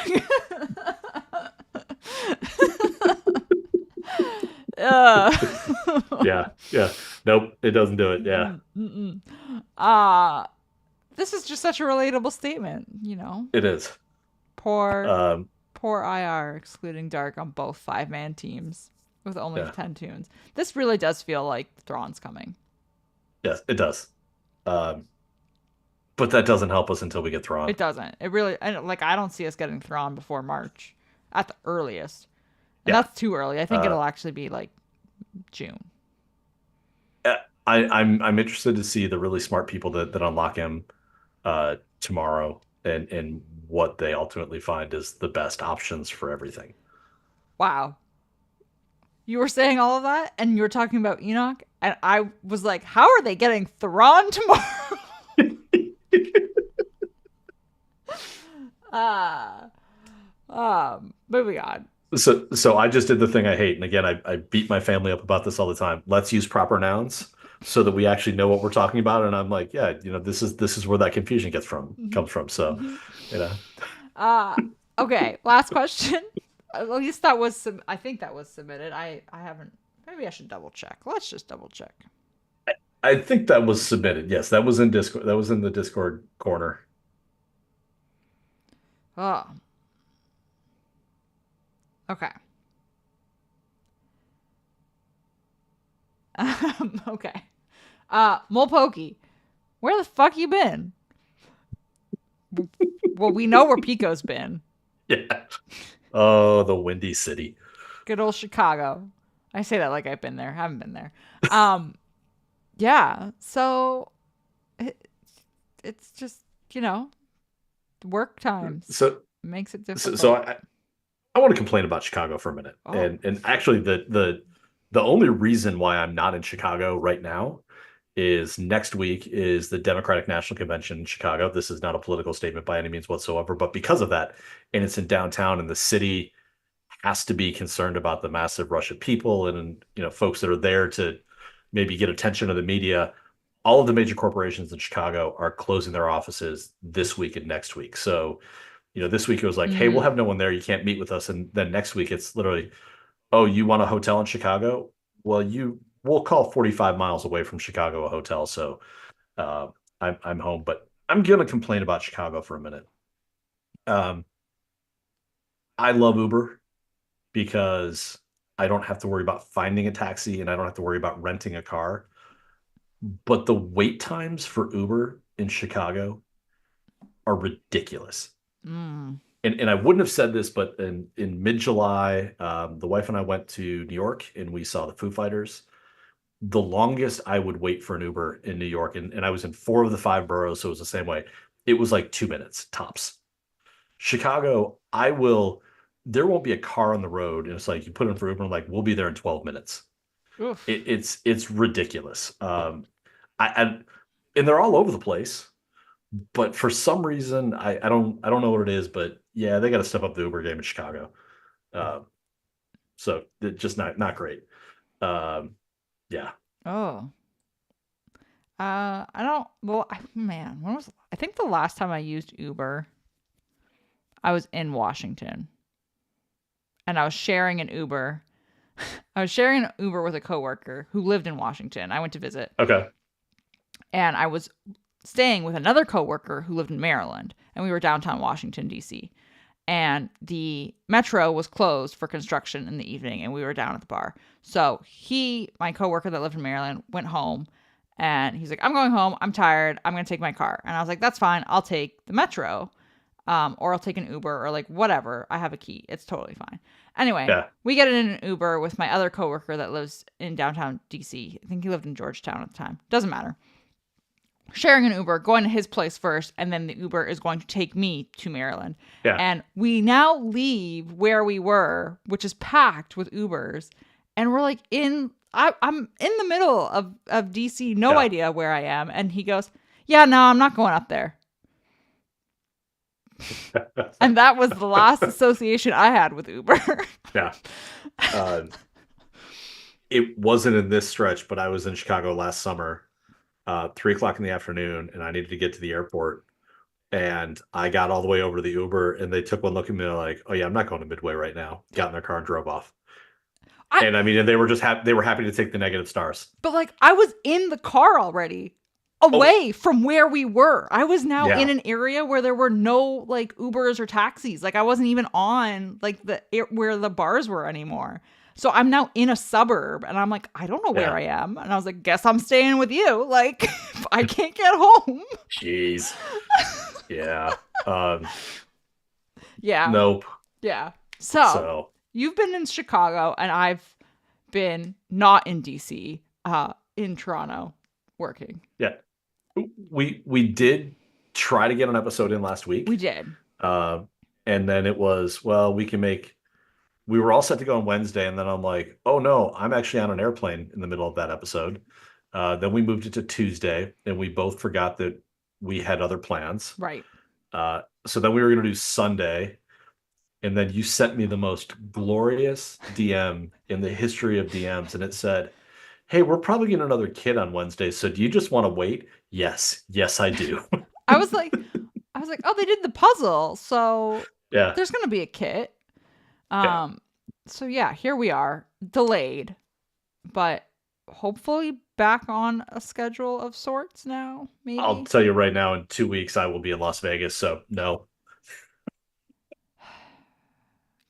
uh, Yeah, yeah. Nope, it doesn't do it. Yeah, uh, this is just such a relatable statement, you know? it is. Poor, Um, poor IR excluding Dark on both 5-man teams with only yeah, 10 tunes. This really does feel like Thrawn's coming. yes, it does. Um, but that doesn't help us until we get It Thrawn. doesn't. It really, I don't see us getting Thrawn before March at the earliest. And Yeah. that's too early. I think Uh, it'll actually be like June. uh, I'm interested to see the really smart people that unlock him tomorrow, and what they ultimately find is the best options for everything. Wow. You were saying all of that and you were talking about Enoch. And I was like, how are they getting Thrawn tomorrow? Ah. Moving on. So I just did the thing I hate, and again, I beat my family up about this all the time. Let's use proper nouns so that we actually know what we're talking about. And I'm like, yeah, this is where that confusion Mm-hmm. comes from. So, Mm-hmm. you know, Uh, okay. Last question. At least that was I think that was submitted. I haven't. Maybe I should double check. Let's just double check. I think that was submitted. Yes, that was in Discord. That was in the Discord corner. Oh, okay. Okay. Molpokey, where the fuck you been? Well, we know where Pico's been. Yeah. Oh, the Windy City. Good old Chicago. I say that like I've been there. Haven't been there. Um, yeah. So it, it's just work times So, makes it so, so difficult. I want to complain about Chicago for a minute. Oh. And actually the only reason why I'm not in Chicago right now is next week is the Democratic National Convention in Chicago. This is not a political statement by any means whatsoever, but because of that, and it's in downtown, and the city has to be concerned about the massive rush of people and folks that are there to maybe get attention of the media. All of the major corporations in Chicago are closing their offices this week and next week. So this week it was like, hey, we'll Mm. have no one there. You can't meet with us. And then next week it's literally, oh, you want a hotel in Chicago? Well, we'll call 45 miles away from Chicago a hotel. So uh, I'm home, but I'm gonna complain about Chicago for a minute. Um, I love Uber because I don't have to worry about finding a taxi and I don't have to worry about renting a car. But the wait times for Uber in Chicago are ridiculous. Mm. And I wouldn't have said this, but in mid-July, the wife and I went to New York and we saw the Foo Fighters. The longest I would wait for an Uber in New York, and I was in 4 of the 5 boroughs, so it was the same way. It was like 2 minutes tops. Chicago, there won't be a car on the road, and it's like you put in for Uber, and like we'll be there in 12 minutes. Oof. It's ridiculous. I and they're all over the place, but for some reason, I don't know what it is, but yeah, they got to step up the Uber game in Chicago. Uh, so just not great. Um, yeah. Oh. I don't. Well, man, I think the last time I used Uber, I was in Washington, and I was sharing an Uber. I was sharing an Uber with a coworker who lived in Washington. I went to visit, Okay. and I was staying with another coworker who lived in Maryland, and we were downtown Washington D.C. and the metro was closed for construction in the evening, and we were down at the bar. So my coworker that lived in Maryland, went home, and he's like, I'm going home. I'm tired. I'm going to take my car. And I was like, that's fine. I'll take the metro, or I'll take an Uber, or like whatever. I have a key. It's totally fine. Anyway, Yeah. we get in an Uber with my other coworker that lives in downtown DC. I think he lived in Georgetown at the time. Doesn't matter. Sharing an Uber, going to his place first, and then the Uber is going to take me to Maryland. Yeah. And we now leave where we were, which is packed with Ubers, and we're like I'm in the middle of DC, no idea where I am. And he goes, yeah, no, I'm not going up there. And that was the last association I had with Uber. Yeah. It wasn't in this stretch, but I was in Chicago last summer, 3 o'clock in the afternoon, and I needed to get to the airport. And I got all the way over to the Uber, and they took one look at me and they're like, "Oh yeah, I'm not going to Midway right now." Got in their car and drove off. And I mean, and they were just happy. They were happy to take the negative stars. But like, I was in the car already, away from where we were. I was now in an area where there were no like Ubers or taxis. Like I wasn't even on like where the bars were anymore. So I'm now in a suburb, and I'm like, I don't know where I am. And I was like, guess I'm staying with you. Like, if I can't get home. Jeez. Yeah. Yeah. Nope. Yeah. So you've been in Chicago, and I've been not in DC, in Toronto, working. Yeah. We did try to get an episode in last week. We did. And then it was, well, we were all set to go on Wednesday, and then I'm like, oh no, I'm actually on an airplane in the middle of that episode. Then we moved it to Tuesday, and we both forgot that we had other plans. Right. So then we were going to do Sunday, and then you sent me the most glorious DM in the history of DMs, and it said, hey, we're probably getting another kid on Wednesday, so do you just want to wait? Yes, I do. I was like, oh, they did the puzzle, so yeah, there's going to be a kit. Yeah. So yeah, here we are, delayed, but hopefully back on a schedule of sorts now, maybe. I'll tell you right now, in 2 weeks, I will be in Las Vegas, so no.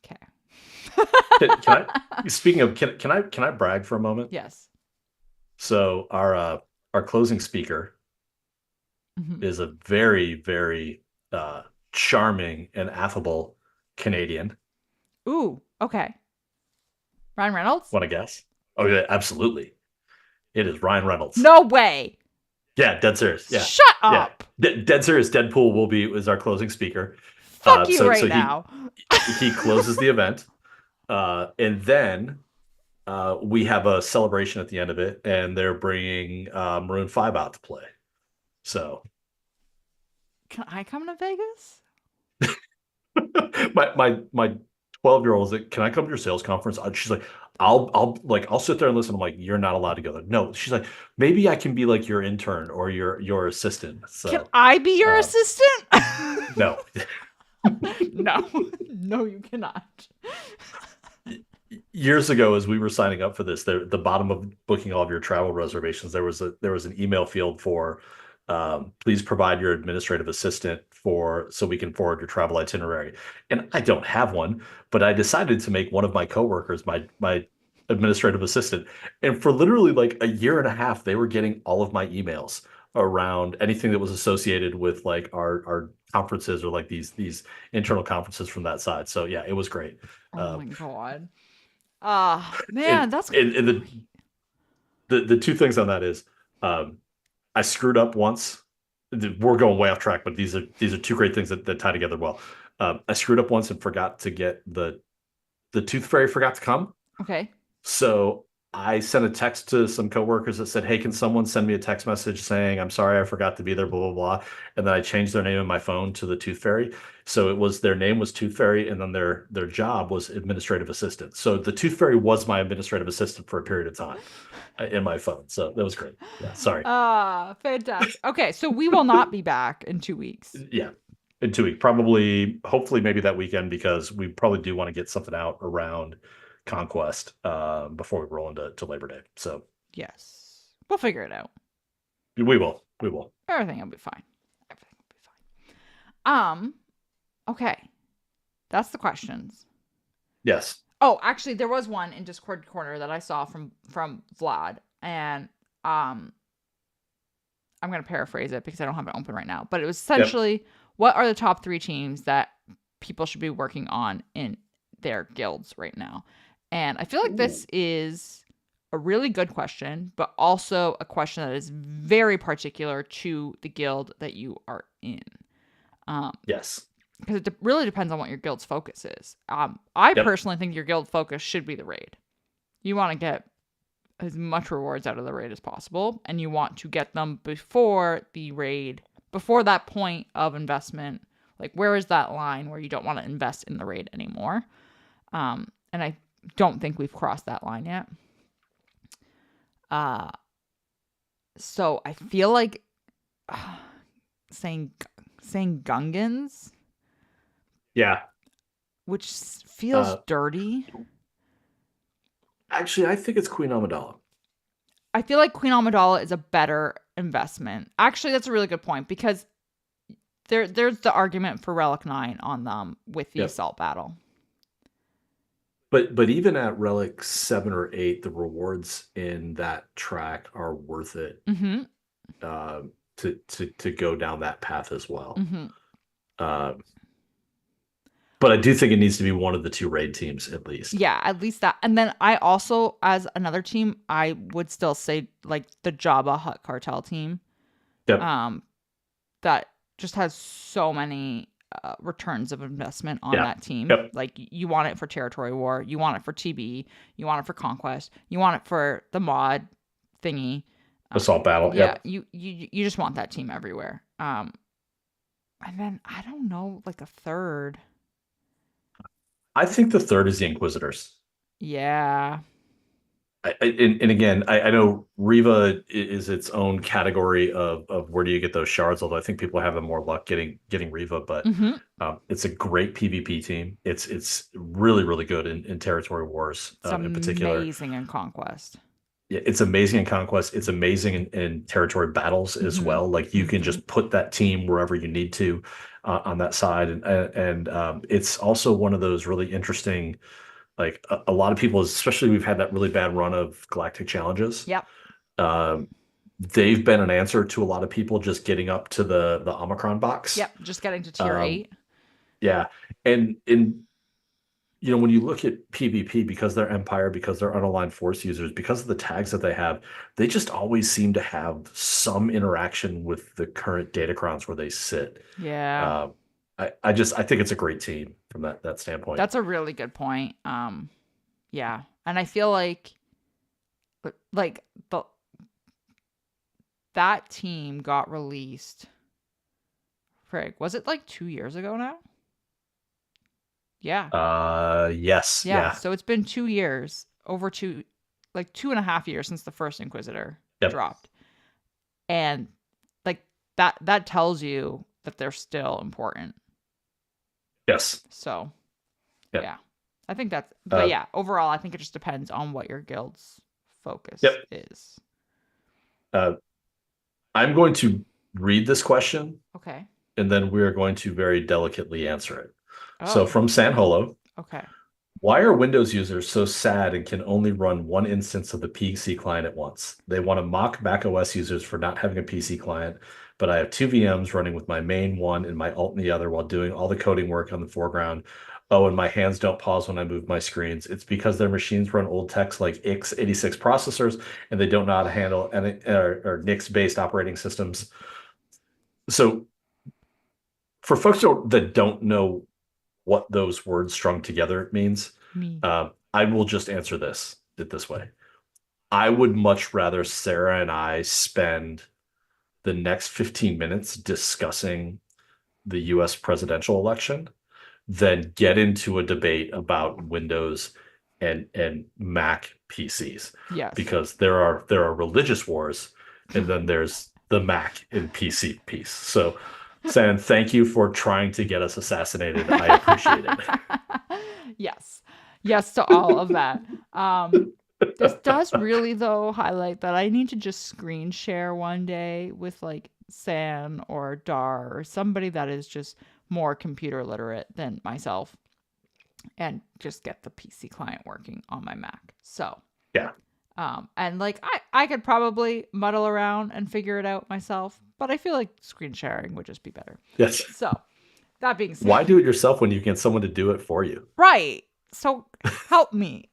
Okay. Speaking of, can I brag for a moment? Yes. So our closing speaker is a very, very charming and affable Canadian. Ooh, okay. Ryan Reynolds? Want to guess? Oh yeah, absolutely. It is Ryan Reynolds. No way. Yeah, dead serious. Yeah. Shut up. Yeah. Dead serious. Deadpool is our closing speaker. Fuck you now. He closes the event, and then we have a celebration at the end of it, and they're bringing Maroon 5 out to play. So, can I come to Vegas? my 12-year-old is like, can I come to your sales conference? She's like, I'll sit there and listen. I'm like, you're not allowed to go there. No, she's like, maybe I can be like your intern or your assistant. So can I be your assistant? No. No, you cannot. Years ago, as we were signing up for this, the bottom of booking all of your travel reservations, there was an email field for please provide your administrative assistant so we can forward your travel itinerary. And I don't have one, but I decided to make one of my coworkers my administrative assistant. And for literally like a year and a half, they were getting all of my emails around anything that was associated with like our conferences or like these internal conferences from that side. So yeah, it was great. Oh my God. Man, that's and the two things on that is I screwed up once. We're going way off track, but these are two great things that tie together well. I screwed up once and forgot to get the tooth fairy forgot to come. Okay. So I sent a text to some coworkers that said, hey, can someone send me a text message saying, I'm sorry, I forgot to be there, blah, blah, blah. And then I changed their name in my phone to the Tooth Fairy. So their name was Tooth Fairy, and then their job was administrative assistant. So the Tooth Fairy was my administrative assistant for a period of time in my phone. So that was great. Yeah, sorry. Fantastic. Okay, so we will not be back in 2 weeks. Yeah, in 2 weeks. Probably, hopefully maybe that weekend, because we probably do want to get something out around Conquest before we roll into Labor Day. So yes, we'll figure it out. We will. Everything will be fine. Okay. That's the questions. Yes. Oh, actually, there was one in Discord Corner that I saw from Vlad, and um, I'm gonna paraphrase it because I don't have it open right now. But it was Yep. essentially, what are the top 3 teams that people should be working on in their guilds right now? And I feel like Ooh. this is a really good question, but also a question that is very particular to the guild that you are in. Um, Yes. because it really depends on what your guild's focus is. I Yep. personally think your guild focus should be the raid. You want to get as much rewards out of the raid as possible, and you want to get them before the raid, before that point of investment. Like, where is that line where you don't want to invest in the raid anymore? And I don't think we've crossed that line yet. Uh, so I feel like saying Gungans, Yeah. which feels Uh, dirty. Actually, I think it's Queen Amidala. I feel like Queen Amidala is a better investment. Actually, that's a really good point because there's the argument for Relic 9 on them with the Yep. assault battle. But even at Relic 7 or 8, the rewards in that track are worth it Mm-hmm. uh, to go down that path as well. Mm-hmm. Um, but I do think it needs to be one of the 2 raid teams at least. Yeah, at least that. And then I also, as another team, I would still say like the Jabba Hut Cartel team. Yep. Um, that just has so many returns of investment on Yeah. that team. Yep. Like you want it for territory war, you want it for TB, you want it for conquest, you want it for the mod thingy. Assault battle. Yeah, Yep. you just want that team everywhere. And then I don't know, like a third. I think the third is the Inquisitors. Yeah. And again, I know Riva is its own category of where do you get those shards. Although I think people are having more luck getting Riva, but Mm-hmm. it's a great PvP team. It's really good in territory wars It's in particular. amazing in conquest. Yeah, it's amazing in conquest. It's amazing in territory battles as Mm-hmm. well. Like you can Mm-hmm. just put that team wherever you need to on that side, and it's also one of those really interesting. Like a lot of people, especially we've had that really bad run of galactic challenges. Yep. Um, they've been an answer to a lot of people just getting up to the Omicron box. Yep. Just getting to tier Um, 8. yeah, and in when you look at PvP, because they're Empire, because they're unaligned Force users, because of the tags that they have, they just always seem to have some interaction with the current datacrons where they sit. Yeah. Uh, I think it's a great team from that standpoint. That's a really good point. Yeah. And I feel like the that team got released. Frig, was it like 2 years ago now? Yeah. Yes, Yeah. yeah, So it's been 2 years, over two, like 2.5 years since the first Inquisitor yep, dropped. And like that tells you that they're still important. yes, So yep, yeah. I think but uh, yeah, overall I think it just depends on what your guild's yep. focus is. Uh, I'm going to read this question, Okay. and then we are going to very delicately answer it. So Oh, from San Holo, okay. why are Windows users so sad and can only run one instance of the PC client at once? They want to mock macOS users for not having a PC client, but I have 2 VMs running with my main one and my alt in the other while doing all the coding work on the foreground. Oh, and my hands don't pause when I move my screens. It's because their machines run old techs like x86 processors and they don't know how to handle or NIX-based operating systems. So for folks that don't know what those words strung together means, Me. I will just answer this way. I would much rather Sarah and I spend the next 15 minutes discussing the US presidential election than get into a debate about Windows and Mac PCs Yes. because there are religious wars and then there's the Mac and PC piece. So San, thank you for trying to get us assassinated. I appreciate it. Yes. Yes to all of that. This does really though highlight that I need to just screen share one day with like San or Dar or somebody that is just more computer literate than myself. and just get the PC client working on my Mac. So, Yeah. and like I could probably muddle around and figure it out myself, but I feel like screen sharing would just be better. Yes. So, that being said, Why do it yourself when you get someone to do it for you? right. So, help me.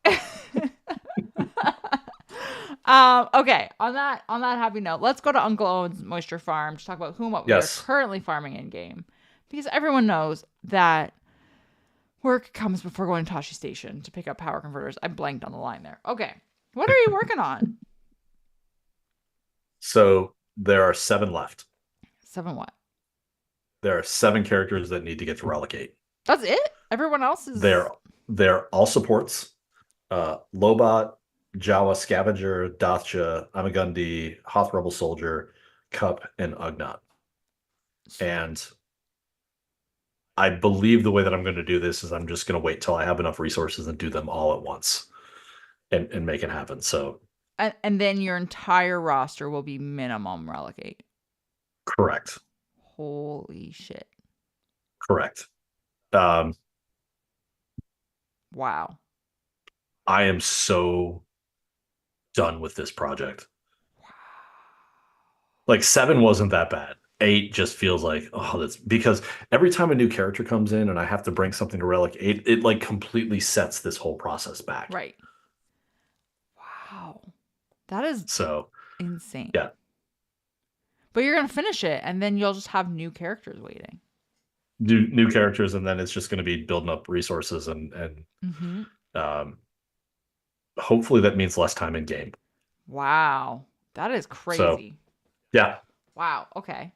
Okay. On that happy note, let's go to Uncle Owen's moisture farm to talk about what we are Yes. currently farming in game, because everyone knows that work comes before going to Tashi Station to pick up power converters. I blanked on the line there. Okay, what are you working on? So there are 7 left. 7 what? There are 7 characters that need to get to Relicate. That's it? Everyone else is. They're they're all supports. Lobot, Jawa Scavenger, Dathcha, Amagundi, Hoth Rebel Soldier, Cup, and Ugnaught. And I believe the way that I'm going to do this is I'm just going to wait till I have enough resources and do them all at once and make it happen. So And then your entire roster will be minimum relegate. correct. Holy shit. Correct. Um, Wow. I am so done with this project. Like 7 wasn't that bad. 8 just feels like, oh, that's because every time a new character comes in and I have to bring something to Relic, it like completely sets this whole process back. Right. Wow. That is So insane. yeah. But you're going to finish it and then you'll just have new characters waiting. New characters, and then it's just going to be building up resources and Mm-hmm. um, hopefully that means less time in game. Wow. That is So crazy. yeah. Wow. Okay.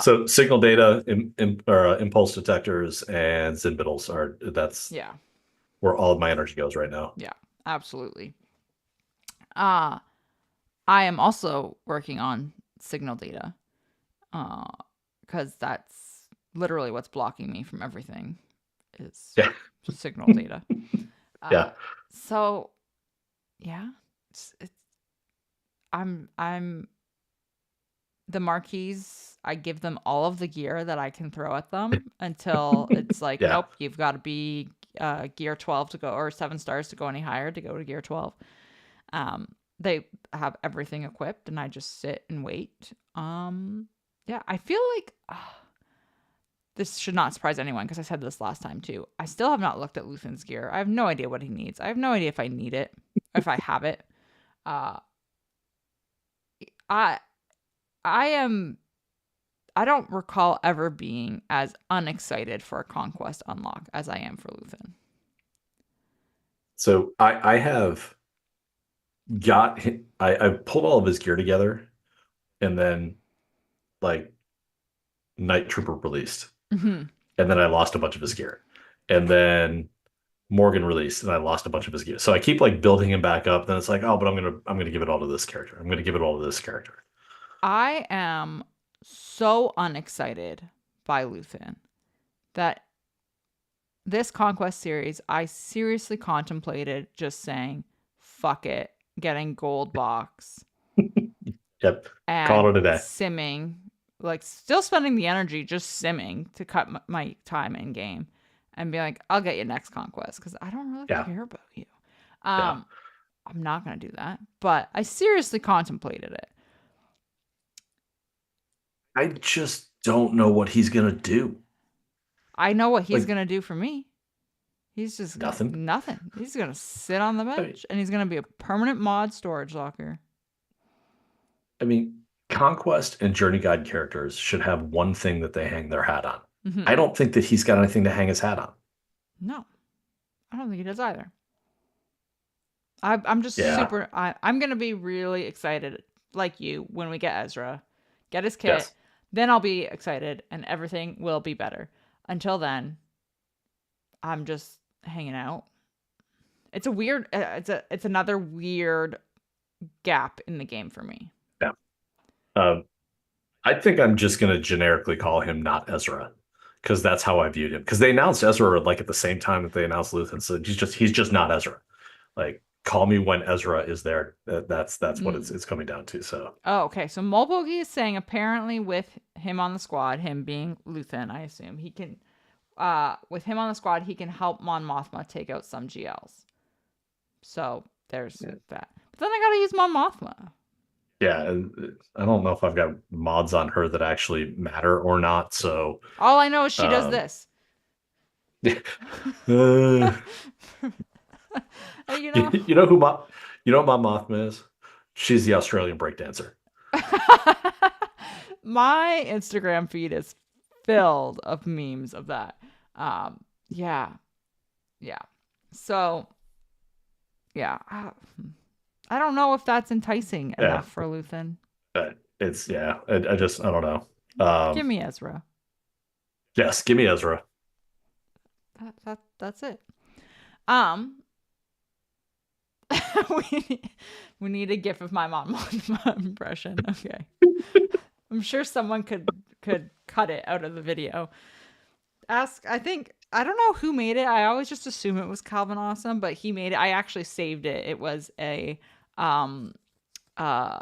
So signal data, impulse detectors, and Zinbittles that's Yeah. where all of my energy goes right now. Yeah. Absolutely. I am also working on signal data. Because that's literally what's blocking me from everything is Yeah. signal data. Yeah. So yeah, it's I'm the marquees. I give them all of the gear that I can throw at them until it's like, Yeah. nope, you've got to be gear 12 to go, or 7 stars to go any higher to go to gear 12. They have everything equipped, and I just sit and wait. Yeah, I feel like this should not surprise anyone because I said this last time too. I still have not looked at Luthen's gear. I have no idea what he needs. I have no idea if I need it, if I have it. Uh, I I am. I don't recall ever being as unexcited for a conquest unlock as I am for Luthen. So I have I pulled all of his gear together, and then like Night Trooper released, Mm-hmm. and then I lost a bunch of his gear, and then Morgan released, and I lost a bunch of his gear. So I keep like building him back up. Then it's like, oh, but I'm gonna give it all to this character. I'm gonna give it all to this character. I am so unexcited by Luthen that this conquest series, I seriously contemplated just saying, fuck it, getting gold box Yep, and call it a day. simming, like still spending the energy just simming to cut my time in game and be like, I'll get you next conquest because I don't really Yeah, care about you. yeah. I'm not going to do that, but I seriously contemplated it. I just don't know what he's gonna do. I know what he's Like going to do for me. He's just nothing. nothing. He's going to sit on the I mean, bench and he's going to be a permanent mod storage locker. I mean, Conquest and Journey Guide characters should have one thing that they hang their hat on. Mm-hmm. I don't think that he's got anything to hang his hat on. No, I don't think he does either. I'm just Yeah. super. I'm going to be really excited, like you, when we get Ezra, get his kit. Yes. Then I'll be excited and everything will be better. Until then, I'm just hanging out. It's a weird. It's another weird gap in the game for me. Yeah. I think I'm just gonna generically call him not Ezra, because that's how I viewed him. Because they announced Ezra like at the same time that they announced Luthen, so he's just not Ezra. Like, call me when Ezra is there. That's what it's coming down to. So Oh, okay. So Molbogi is saying apparently with him on the squad, him being Luthen, I assume he can with him on the squad, he can help Mon Mothma take out some GLs. So there's that. But then I gotta use Mon Mothma. Yeah, and I don't know if I've got mods on her that actually matter or not. So, All I know is she does um, this. uh, You know? you know who you know what my Mothma is? She's the Australian breakdancer. My Instagram feed is filled of memes of that. Yeah. Yeah. So, yeah. I don't know if that's enticing Yeah, enough for Luthen. it's yeah. I don't know. Give me Ezra. Yes, give me Ezra. That's it. Um, we need a gif of my mom impression. Okay. I'm sure someone could cut it out of the video. I don't know who made it. I always just assume it was Calvin Awesome, but he made it. I actually saved it. It was a um uh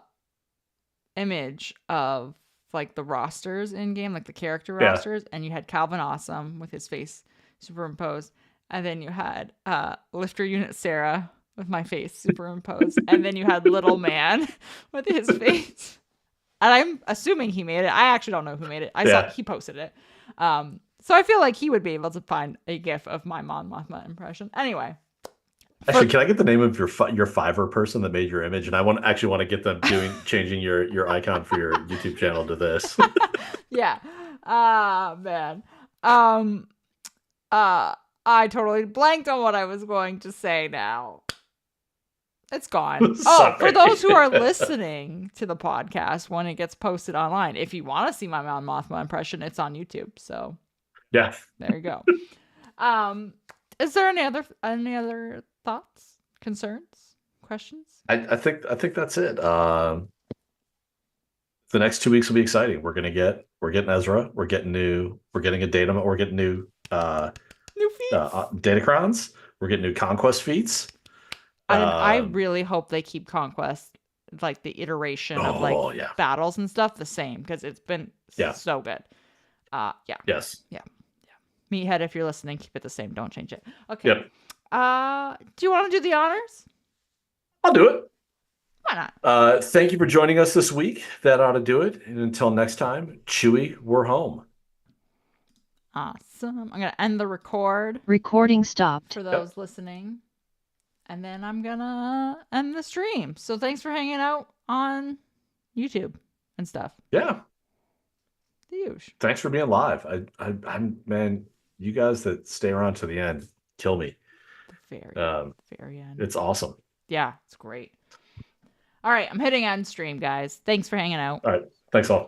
image of like the rosters in game, like the character Yeah, rosters, and you had Calvin Awesome with his face superimposed, and then you had Lifter Unit Sarah with my face superimposed, and then you had Little Man with his face. And I'm assuming he made it. I actually don't know who made it. I saw yeah. he posted it. So I feel like he would be able to find a gif of my Mon Mothma impression. Anyway, Actually, can I get the name of your Fiverr person that made your image? And I want to get them changing your icon for your YouTube channel to this. yeah. Ah, man. Um, I totally blanked on what I was going to say now. It's gone. Oh, for those who are listening to the podcast when it gets posted online, if you want to see my Mon Mothma impression, it's on YouTube. So Yeah. there you go. Is there any other thoughts, concerns, questions? I think that's it. The next 2 weeks will be exciting. We're getting Ezra. We're getting a datum. We're getting new New feats. Datacrons. We're getting new conquest feats. I really hope they keep Conquest, like the iteration of like Yeah. battles and stuff, the same, because it's been so good. Yeah. Yes. Yeah. Meathead, if you're listening, keep it the same. Don't change it. Okay. Yep. Do you want to do the honors? I'll do it. Why not? Thank you for joining us this week. That ought to do it. And until next time, Chewie, we're home. Awesome. I'm gonna end the record. Recording stopped. For those listening. And then I'm gonna end the stream. So thanks for hanging out on YouTube and stuff. Yeah. The usual. Thanks for being live. I'm man, you guys that stay around to the end kill me. The very end. It's awesome. Yeah, it's great. All right, I'm hitting end stream, guys. Thanks for hanging out. All right. Thanks all.